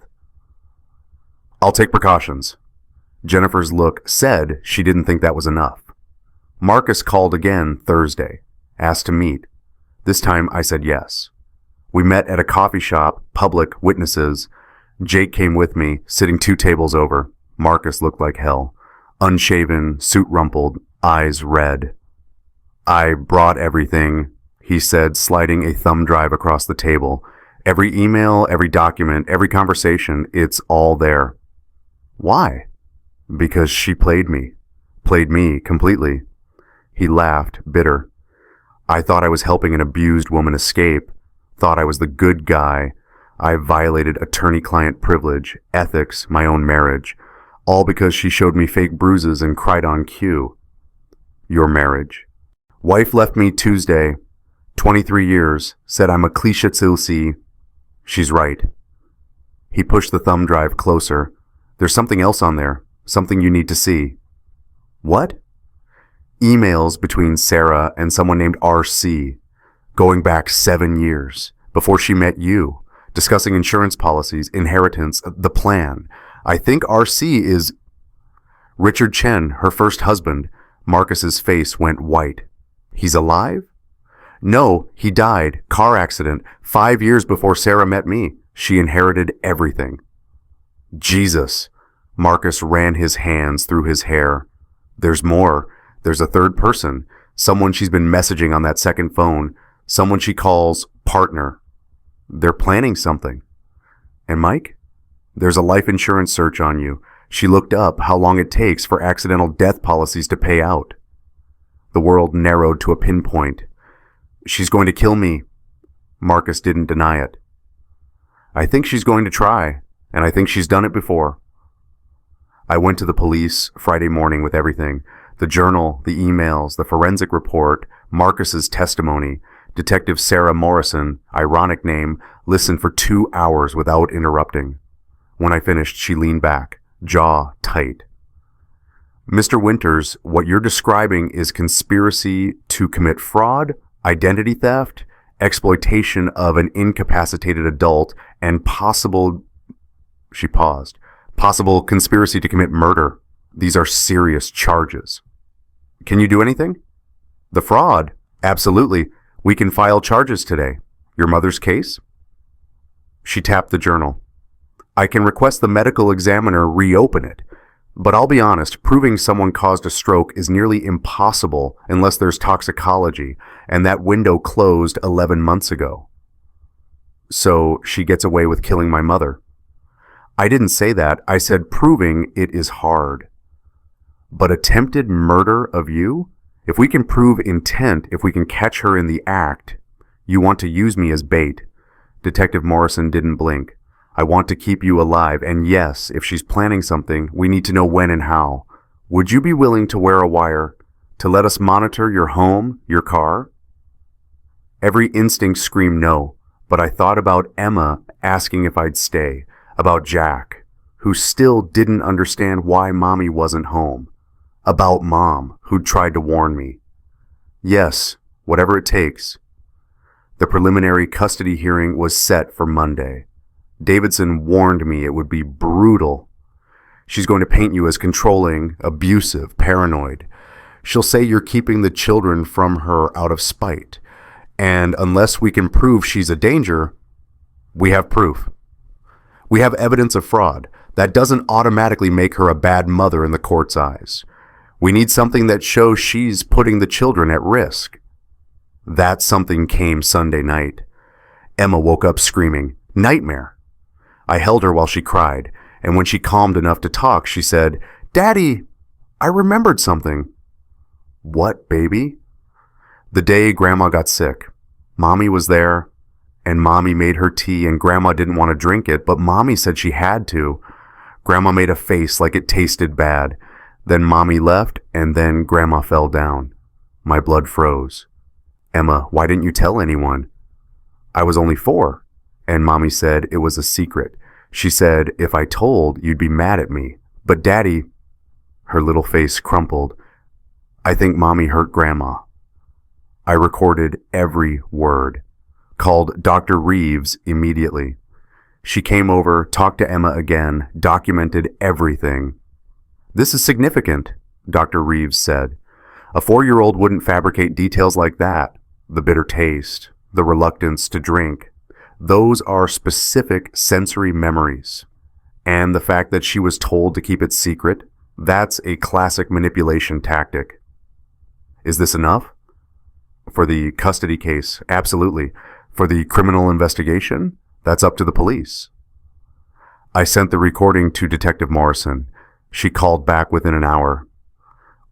I'll take precautions. Jennifer's look said she didn't think that was enough. Marcus called again Thursday, asked to meet. This time I said yes. We met at a coffee shop, public witnesses. Jake came with me, sitting 2 tables over. Marcus looked like hell. Unshaven, suit rumpled, eyes red. I brought everything, he said, sliding a thumb drive across the table. Every email, every document, every conversation, it's all there. Why? Because she played me completely. He laughed, bitter. I thought I was helping an abused woman escape, thought I was the good guy, I violated attorney-client privilege, ethics, my own marriage, all because she showed me fake bruises and cried on cue. Your marriage. Wife left me Tuesday, 23 years, said I'm a cliché Silsi. She's right. He pushed the thumb drive closer. There's something else on there, something you need to see. What? Emails between Sarah and someone named RC, going back 7 years, before she met you, discussing insurance policies, inheritance, the plan. I think RC is Richard Chen, her first husband. Marcus's face went white. He's alive? No, he died, car accident, 5 years before Sarah met me. She inherited everything. Jesus. Marcus ran his hands through his hair. There's more. There's a third person, someone she's been messaging on that second phone, someone she calls partner. They're planning something. And Mike? There's a life insurance search on you. She looked up how long it takes for accidental death policies to pay out. The world narrowed to a pinpoint. She's going to kill me. Marcus didn't deny it. I think she's going to try, and I think she's done it before. I went to the police Friday morning with everything. The journal, the emails, the forensic report, Marcus's testimony. Detective Sarah Morrison, ironic name, listened for 2 hours without interrupting. When I finished, she leaned back, jaw tight. Mr. Winters, what you're describing is conspiracy to commit fraud, identity theft, exploitation of an incapacitated adult, and possible conspiracy to commit murder. These are serious charges. Can you do anything? The fraud? Absolutely. We can file charges today. Your mother's case? She tapped the journal. I can request the medical examiner reopen it. But I'll be honest, proving someone caused a stroke is nearly impossible unless there's toxicology, and that window closed 11 months ago. So she gets away with killing my mother. I didn't say that. I said proving it is hard. But attempted murder of you? If we can prove intent, if we can catch her in the act, you want to use me as bait. Detective Morrison didn't blink. I want to keep you alive, and yes, if she's planning something, we need to know when and how. Would you be willing to wear a wire, to let us monitor your home, your car? Every instinct screamed no, but I thought about Emma asking if I'd stay, about Jack, who still didn't understand why Mommy wasn't home, about Mom, who'd tried to warn me. Yes, whatever it takes. The preliminary custody hearing was set for Monday. Davidson warned me it would be brutal. She's going to paint you as controlling, abusive, paranoid. She'll say you're keeping the children from her out of spite. And unless we can prove she's a danger, we have proof. We have evidence of fraud. That doesn't automatically make her a bad mother in the court's eyes. We need something that shows she's putting the children at risk. That something came Sunday night. Emma woke up screaming, "Nightmare!" I held her while she cried, and when she calmed enough to talk, she said, "Daddy, I remembered something." What, baby? The day Grandma got sick. Mommy was there, and Mommy made her tea, and Grandma didn't want to drink it, but Mommy said she had to. Grandma made a face like it tasted bad. Then Mommy left, and then Grandma fell down. My blood froze. "Emma, why didn't you tell anyone?" "I was only 4. And Mommy said it was a secret. She said, if I told, you'd be mad at me. But Daddy," her little face crumpled, "I think Mommy hurt Grandma." I recorded every word. Called Dr. Reeves immediately. She came over, talked to Emma again, documented everything. "This is significant," Dr. Reeves said. "A 4-year-old wouldn't fabricate details like that. The bitter taste, the reluctance to drink. Those are specific sensory memories. And the fact that she was told to keep it secret, that's a classic manipulation tactic." Is this enough? For the custody case, absolutely. For the criminal investigation, that's up to the police. I sent the recording to Detective Morrison. She called back within an hour.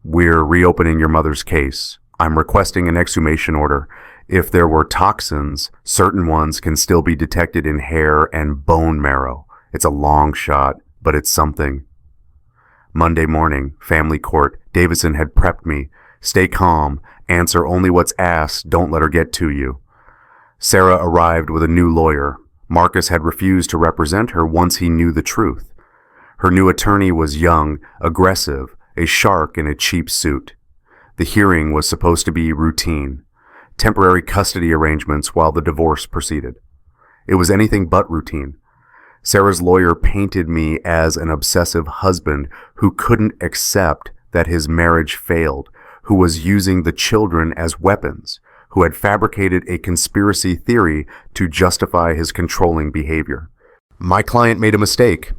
"We're reopening your mother's case. I'm requesting an exhumation order. If there were toxins, certain ones can still be detected in hair and bone marrow. It's a long shot, but it's something. Monday morning, family court. Davidson had prepped me. Stay calm. Answer only what's asked. Don't let her get to you. Sarah arrived with a new lawyer. Marcus had refused to represent her once he knew the truth. Her new attorney was young, aggressive, a shark in a cheap suit. The hearing was supposed to be routine. Temporary custody arrangements while the divorce proceeded. It was anything but routine. Sarah's lawyer painted me as an obsessive husband who couldn't accept that his marriage failed, who was using the children as weapons, who had fabricated a conspiracy theory to justify his controlling behavior. My client made a mistake,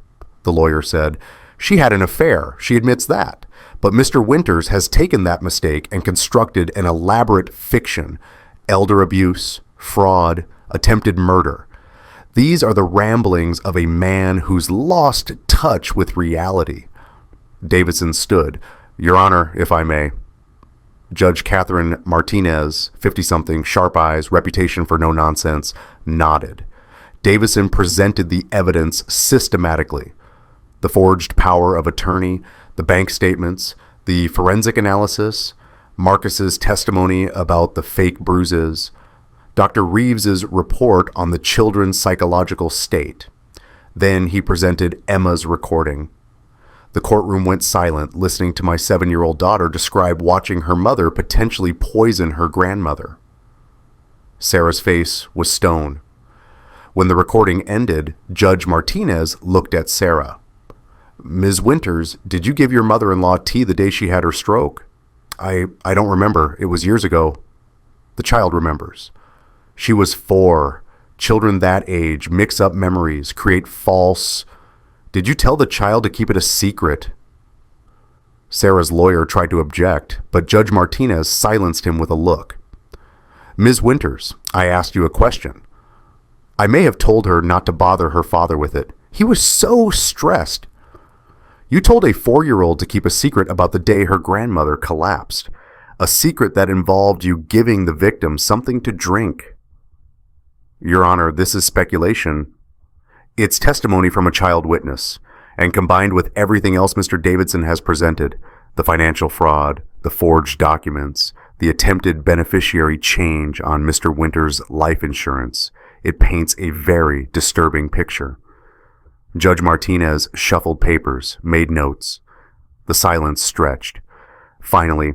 the lawyer said. She had an affair, she admits that. But Mr. Winters has taken that mistake and constructed an elaborate fiction, elder abuse, fraud, attempted murder. These are the ramblings of a man who's lost touch with reality. Davidson stood. Your Honor, if I may. Judge Catherine Martinez, 50-something, sharp eyes, reputation for no nonsense, nodded. Davidson presented the evidence systematically. The forged power of attorney, the bank statements, the forensic analysis, Marcus's testimony about the fake bruises, Dr. Reeves's report on the children's psychological state. Then he presented Emma's recording. The courtroom went silent, listening to my 7-year-old daughter describe watching her mother potentially poison her grandmother. Sarah's face was stone. When the recording ended, Judge Martinez looked at Sarah. Ms. Winters, did you give your mother-in-law tea the day she had her stroke? I don't remember. It was years ago. The child remembers. She was 4. Children that age mix up memories, create false... Did you tell the child to keep it a secret? Sarah's lawyer tried to object, but Judge Martinez silenced him with a look. Ms. Winters, I asked you a question. I may have told her not to bother her father with it. He was so stressed. You told a 4-year-old to keep a secret about the day her grandmother collapsed. A secret that involved you giving the victim something to drink. Your Honor, this is speculation. It's testimony from a child witness, and combined with everything else Mr. Davidson has presented, the financial fraud, the forged documents, the attempted beneficiary change on Mr. Winters' life insurance, it paints a very disturbing picture. Judge Martinez shuffled papers, made notes. The silence stretched. Finally,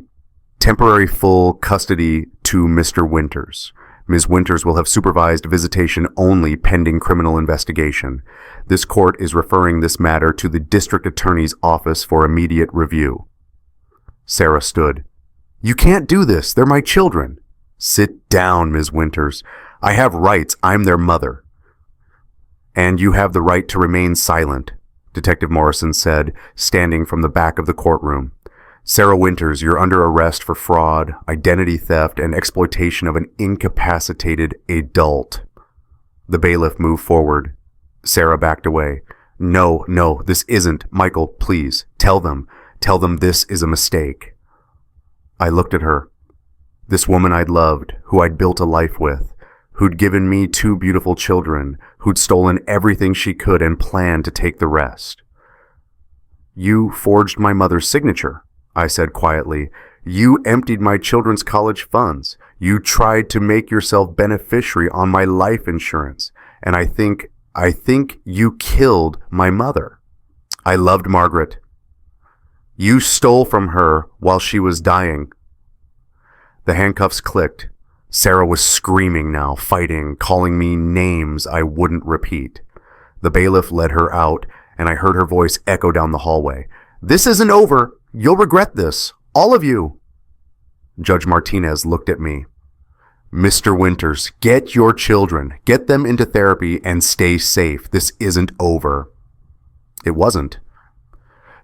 temporary full custody to Mr. Winters. Ms. Winters will have supervised visitation only pending criminal investigation. This court is referring this matter to the district attorney's office for immediate review. Sarah stood. You can't do this. They're my children. Sit down, Ms. Winters. I have rights. I'm their mother. And you have the right to remain silent, Detective Morrison said, standing from the back of the courtroom. Sarah Winters, you're under arrest for fraud, identity theft, and exploitation of an incapacitated adult. The bailiff moved forward. Sarah backed away. No, this isn't. Michael, please, tell them this is a mistake. I looked at her. This woman I'd loved, who I'd built a life with, who'd given me 2 beautiful children, who'd stolen everything she could and planned to take the rest. You forged my mother's signature, I said quietly. You emptied my children's college funds. You tried to make yourself beneficiary on my life insurance. And I think you killed my mother. I loved Margaret. You stole from her while she was dying. The handcuffs clicked. Sarah was screaming now, fighting, calling me names I wouldn't repeat. The bailiff led her out, and I heard her voice echo down the hallway. This isn't over. You'll regret this. All of you. Judge Martinez looked at me. Mr. Winters, get your children. Get them into therapy and stay safe. This isn't over. It wasn't.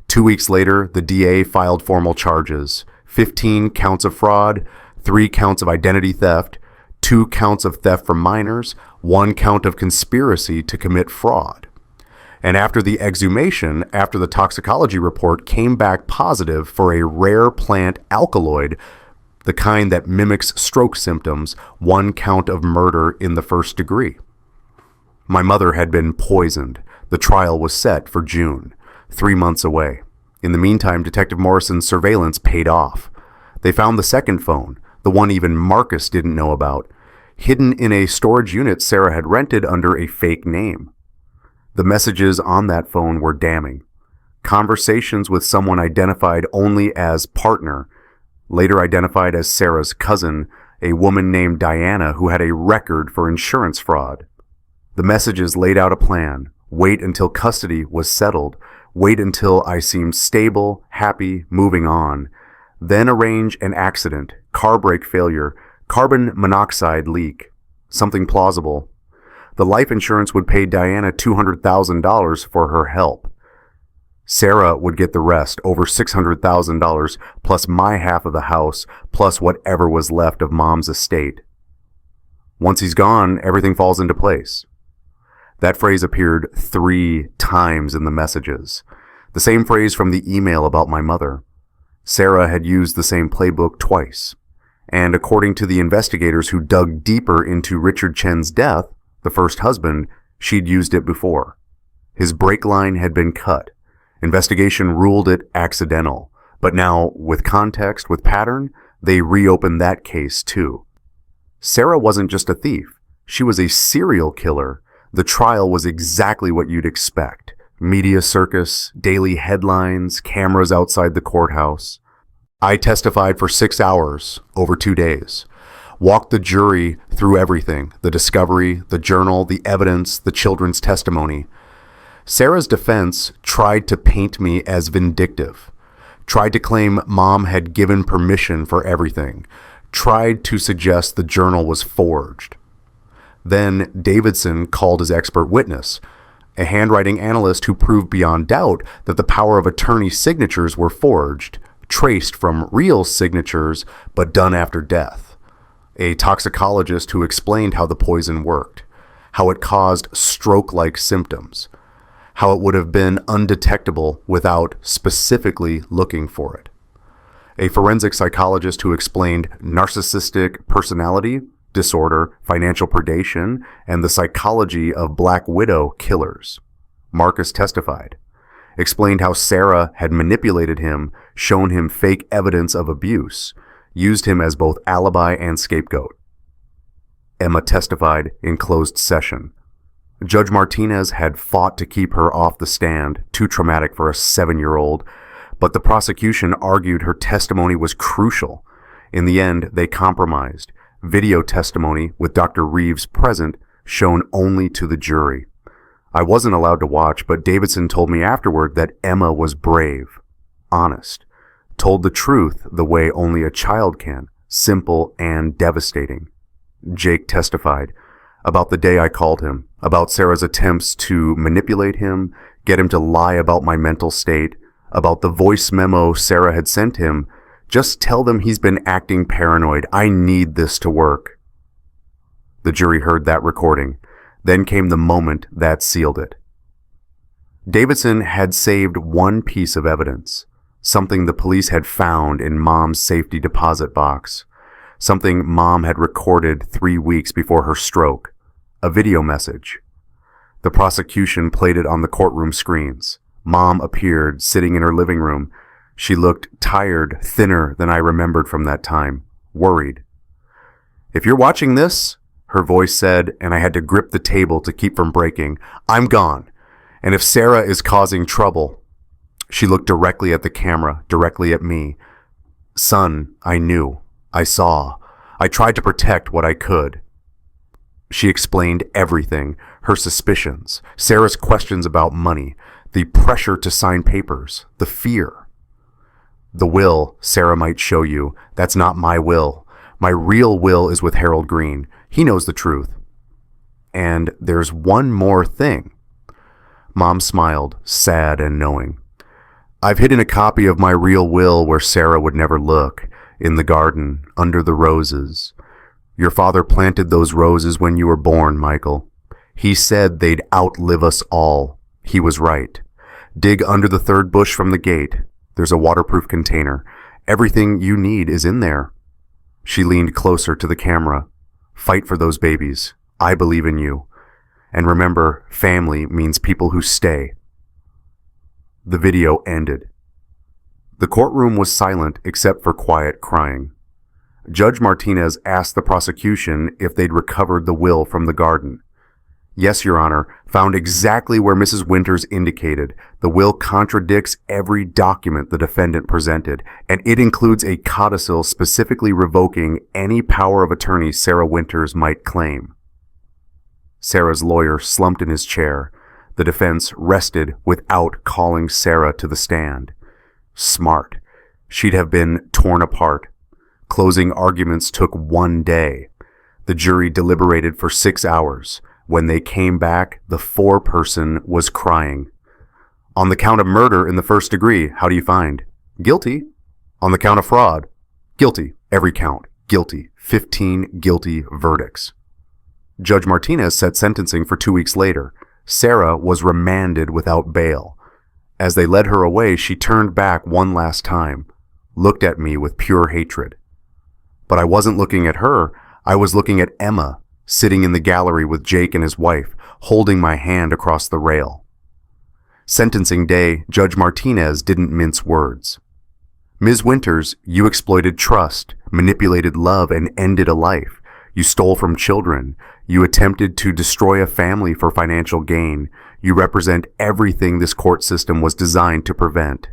2 weeks later, the DA filed formal charges. 15 counts of fraud, 3 counts of identity theft, 2 counts of theft from minors, 1 count of conspiracy to commit fraud. And after the exhumation, after the toxicology report came back positive for a rare plant alkaloid, the kind that mimics stroke symptoms, 1 count of murder in the first degree. My mother had been poisoned. The trial was set for June, 3 months away. In the meantime, Detective Morrison's surveillance paid off. They found the second phone, the one even Marcus didn't know about, hidden in a storage unit Sarah had rented under a fake name. The messages on that phone were damning. Conversations with someone identified only as partner, later identified as Sarah's cousin, a woman named Diana who had a record for insurance fraud. The messages laid out a plan. Wait until custody was settled. Wait until I seemed stable, happy, moving on. Then arrange an accident, car brake failure, carbon monoxide leak, something plausible. The life insurance would pay Diana $200,000 for her help. Sarah would get the rest, over $600,000, plus my half of the house, plus whatever was left of Mom's estate. Once he's gone, everything falls into place. That phrase appeared 3 times in the messages. The same phrase from the email about my mother. Sarah had used the same playbook twice. And according to the investigators who dug deeper into Richard Chen's death, the first husband, she'd used it before. His brake line had been cut. Investigation ruled it accidental. But now, with context, with pattern, they reopened that case too. Sarah wasn't just a thief. She was a serial killer. The trial was exactly what you'd expect. Media circus, daily headlines, cameras outside the courthouse. I testified for 6 hours over 2 days. Walked the jury through everything, the discovery, the journal, the evidence, the children's testimony. Sarah's defense tried to paint me as vindictive, tried to claim Mom had given permission for everything, tried to suggest the journal was forged. Then Davidson called his expert witness, a handwriting analyst who proved beyond doubt that the power of attorney signatures were forged, traced from real signatures, but done after death. A toxicologist who explained how the poison worked, how it caused stroke-like symptoms, how it would have been undetectable without specifically looking for it. A forensic psychologist who explained narcissistic personality disorder, financial predation, and the psychology of Black Widow killers. Marcus testified, explained how Sarah had manipulated him, shown him fake evidence of abuse, used him as both alibi and scapegoat. Emma testified in closed session. Judge Martinez had fought to keep her off the stand, too traumatic for a 7-year-old, but the prosecution argued her testimony was crucial. In the end, they compromised. Video testimony with Dr. Reeves present, shown only to the jury. I wasn't allowed to watch, but Davidson told me afterward that Emma was brave, honest, told the truth the way only a child can, simple and devastating. Jake testified about the day I called him, about Sarah's attempts to manipulate him, get him to lie about my mental state, about the voice memo Sarah had sent him. Just tell them he's been acting paranoid. I need this to work. The jury heard that recording. Then came the moment that sealed it. Davidson had saved one piece of evidence, something the police had found in Mom's safety deposit box, something Mom had recorded 3 weeks before her stroke, a video message. The prosecution played it on the courtroom screens. Mom appeared, sitting in her living room. She looked tired, thinner than I remembered from that time, worried. "If you're watching this," her voice said, and I had to grip the table to keep from breaking, "I'm gone. And if Sarah is causing trouble..." She looked directly at the camera, directly at me. "Son, I knew. I saw. I tried to protect what I could." She explained everything, her suspicions, Sarah's questions about money, the pressure to sign papers, the fear. "The will Sarah might show you, that's not my will. My real will is with Harold Green. He knows the truth. And there's one more thing." Mom smiled, sad and knowing. "I've hidden a copy of my real will where Sarah would never look, in the garden, under the roses. Your father planted those roses when you were born, Michael. He said they'd outlive us all. He was right. Dig under the third bush from the gate. There's a waterproof container. Everything you need is in there. She leaned closer to the camera. Fight for those babies. I believe in you. And remember, family means people who stay. The video ended. The courtroom was silent except for quiet crying. Judge Martinez asked the prosecution if they'd recovered the will from the garden. Yes, Your Honor, found exactly where Mrs. Winters indicated. The will contradicts every document the defendant presented, and it includes a codicil specifically revoking any power of attorney Sarah Winters might claim. Sarah's lawyer slumped in his chair. The defense rested without calling Sarah to the stand. Smart. She'd have been torn apart. Closing arguments took 1 day. The jury deliberated for 6 hours. When they came back, the foreperson was crying. On the count of murder in the first degree, how do you find? Guilty. On the count of fraud? Guilty. Every count. Guilty. 15 guilty verdicts. Judge Martinez set sentencing for 2 weeks later. Sarah was remanded without bail. As they led her away, she turned back one last time, looked at me with pure hatred. But I wasn't looking at her. I was looking at Emma, sitting in the gallery with Jake and his wife, holding my hand across the rail. Sentencing day, Judge Martinez didn't mince words. Ms. Winters, you exploited trust, manipulated love, and ended a life. You stole from children. You attempted to destroy a family for financial gain. You represent everything this court system was designed to prevent.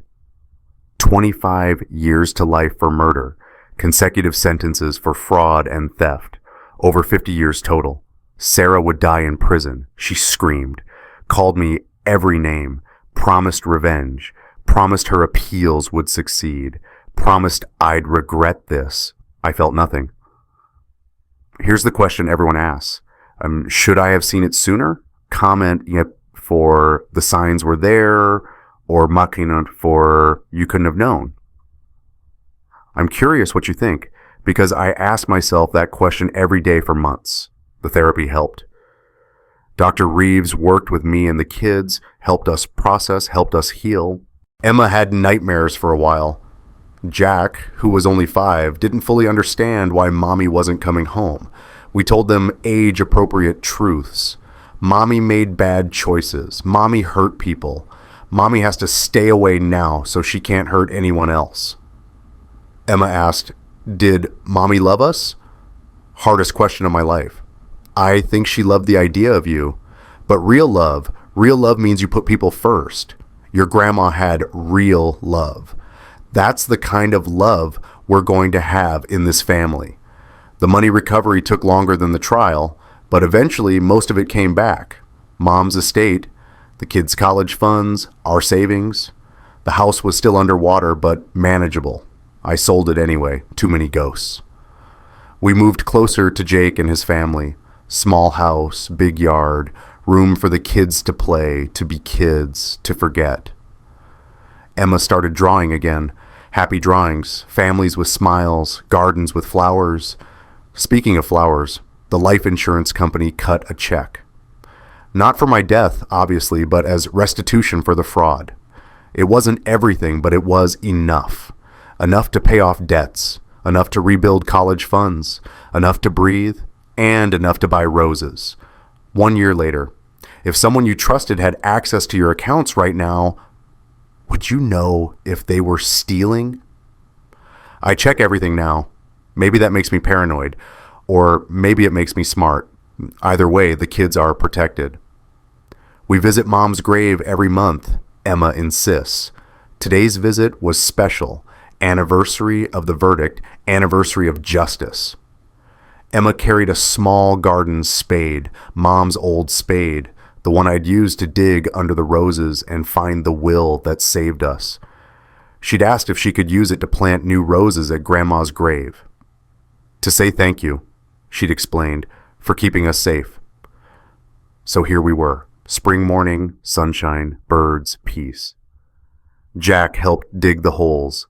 25 years to life for murder, consecutive sentences for fraud and theft, over 50 years total. Sarah would die in prison. She screamed, called me every name, promised revenge, promised her appeals would succeed, promised I'd regret this. I felt nothing. Here's the question everyone asks. Should I have seen it sooner? Comment yet for the signs were there, or mucking for you couldn't have known. I'm curious what you think, because I asked myself that question every day for months. The therapy helped. Dr. Reeves worked with me and the kids, helped us process, helped us heal. Emma had nightmares for a while. Jack, who was only 5, didn't fully understand why Mommy wasn't coming home. We told them age-appropriate truths. Mommy made bad choices. Mommy hurt people. Mommy has to stay away now so she can't hurt anyone else. Emma asked, did Mommy love us? Hardest question of my life. I think she loved the idea of you. But real love means you put people first. Your grandma had real love. That's the kind of love we're going to have in this family. The money recovery took longer than the trial, but eventually most of it came back. Mom's estate, the kids' college funds, our savings. The house was still underwater, but manageable. I sold it anyway. Too many ghosts. We moved closer to Jake and his family. Small house, big yard, room for the kids to play, to be kids, to forget. Emma started drawing again. Happy drawings, families with smiles, gardens with flowers. Speaking of flowers, the life insurance company cut a check. Not for my death, obviously, but as restitution for the fraud. It wasn't everything, but it was enough. Enough to pay off debts, enough to rebuild college funds, enough to breathe, and enough to buy roses. 1 year later, if someone you trusted had access to your accounts right now, would you know if they were stealing? I check everything now. Maybe that makes me paranoid, or maybe it makes me smart. Either way, the kids are protected. We visit Mom's grave every month, Emma insists. Today's visit was special. Anniversary of the verdict, anniversary of justice. Emma carried a small garden spade, Mom's old spade, the one I'd used to dig under the roses and find the will that saved us. She'd asked if she could use it to plant new roses at Grandma's grave. To say thank you, she'd explained, for keeping us safe. So here we were, spring morning, sunshine, birds, peace. Jack helped dig the holes.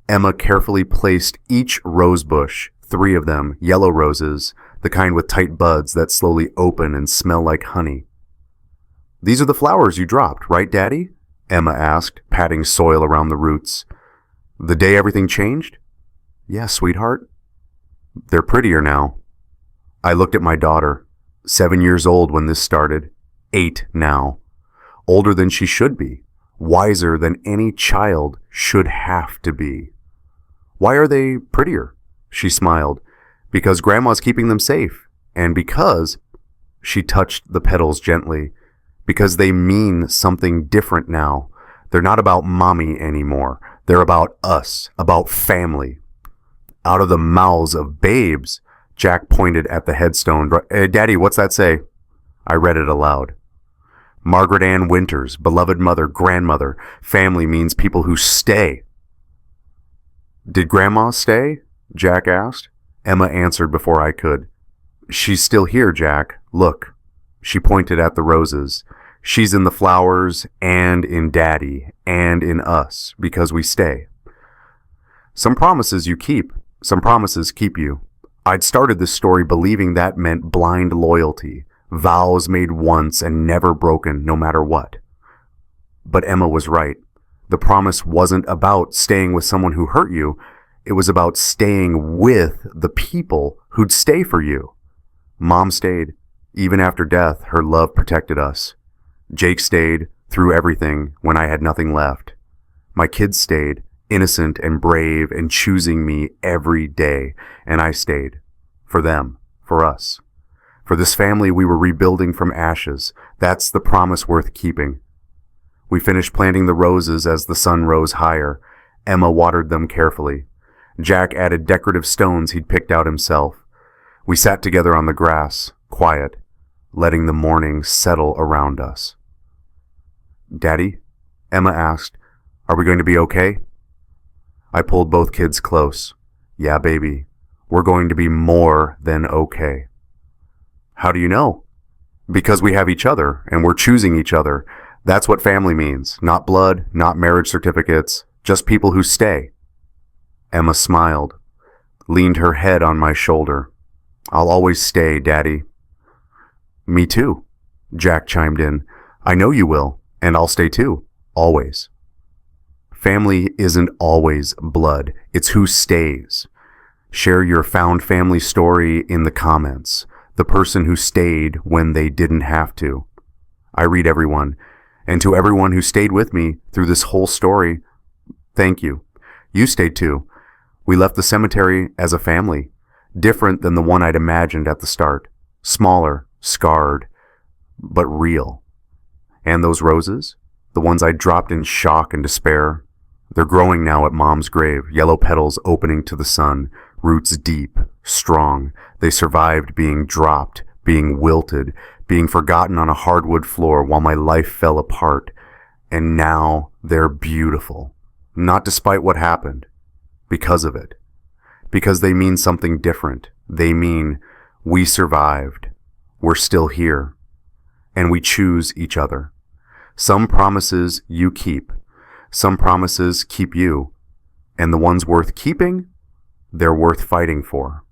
Emma carefully placed each rose bush, 3 of them, yellow roses, the kind with tight buds that slowly open and smell like honey. These are the flowers you dropped, right, Daddy? Emma asked, patting soil around the roots. The day everything changed? Yes, sweetheart. They're prettier now. I looked at my daughter, 7 years old when this started, 8 now. Older than she should be, wiser than any child should have to be. Why are they prettier? She smiled. Because Grandma's keeping them safe, and because, she touched the petals gently, because they mean something different now. They're not about mommy anymore. They're about us, about family. Out of the mouths of babes, Jack pointed at the headstone. Daddy, what's that say? I read it aloud. Margaret Ann Winters, beloved mother, grandmother. Family means people who stay. Did Grandma stay? Jack asked. Emma answered before I could. She's still here, Jack. Look. She pointed at the roses. She's in the flowers and in Daddy and in us because we stay. Some promises you keep. Some promises keep you. I'd started this story believing that meant blind loyalty. Vows made once and never broken, no matter what. But Emma was right. The promise wasn't about staying with someone who hurt you. It was about staying with the people who'd stay for you. Mom stayed. Even after death, her love protected us. Jake stayed through everything when I had nothing left. My kids stayed, innocent and brave and choosing me every day. And I stayed. For them. For us. For this family we were rebuilding from ashes. That's the promise worth keeping. We finished planting the roses as the sun rose higher. Emma watered them carefully. Jack added decorative stones he'd picked out himself. We sat together on the grass, quiet, letting the morning settle around us. Daddy? Emma asked, are we going to be okay? I pulled both kids close. Yeah, baby. We're going to be more than okay. How do you know? Because we have each other, and we're choosing each other. That's what family means. Not blood, not marriage certificates, just people who stay. Emma smiled, leaned her head on my shoulder. I'll always stay, Daddy. Me too, Jack chimed in. I know you will, and I'll stay too, always. Family isn't always blood. It's who stays. Share your found family story in the comments. The person who stayed when they didn't have to. I read everyone. And to everyone who stayed with me through this whole story, thank you. You stayed too. We left the cemetery as a family, different than the one I'd imagined at the start. Smaller, scarred, but real. And those roses, the ones I dropped in shock and despair, they're growing now at Mom's grave, yellow petals opening to the sun, roots deep, strong. They survived being dropped, being wilted, being forgotten on a hardwood floor while my life fell apart. And now they're beautiful. Not despite what happened. Because of it. Because they mean something different. They mean we survived. We're still here. And we choose each other. Some promises you keep. Some promises keep you. And the ones worth keeping, they're worth fighting for.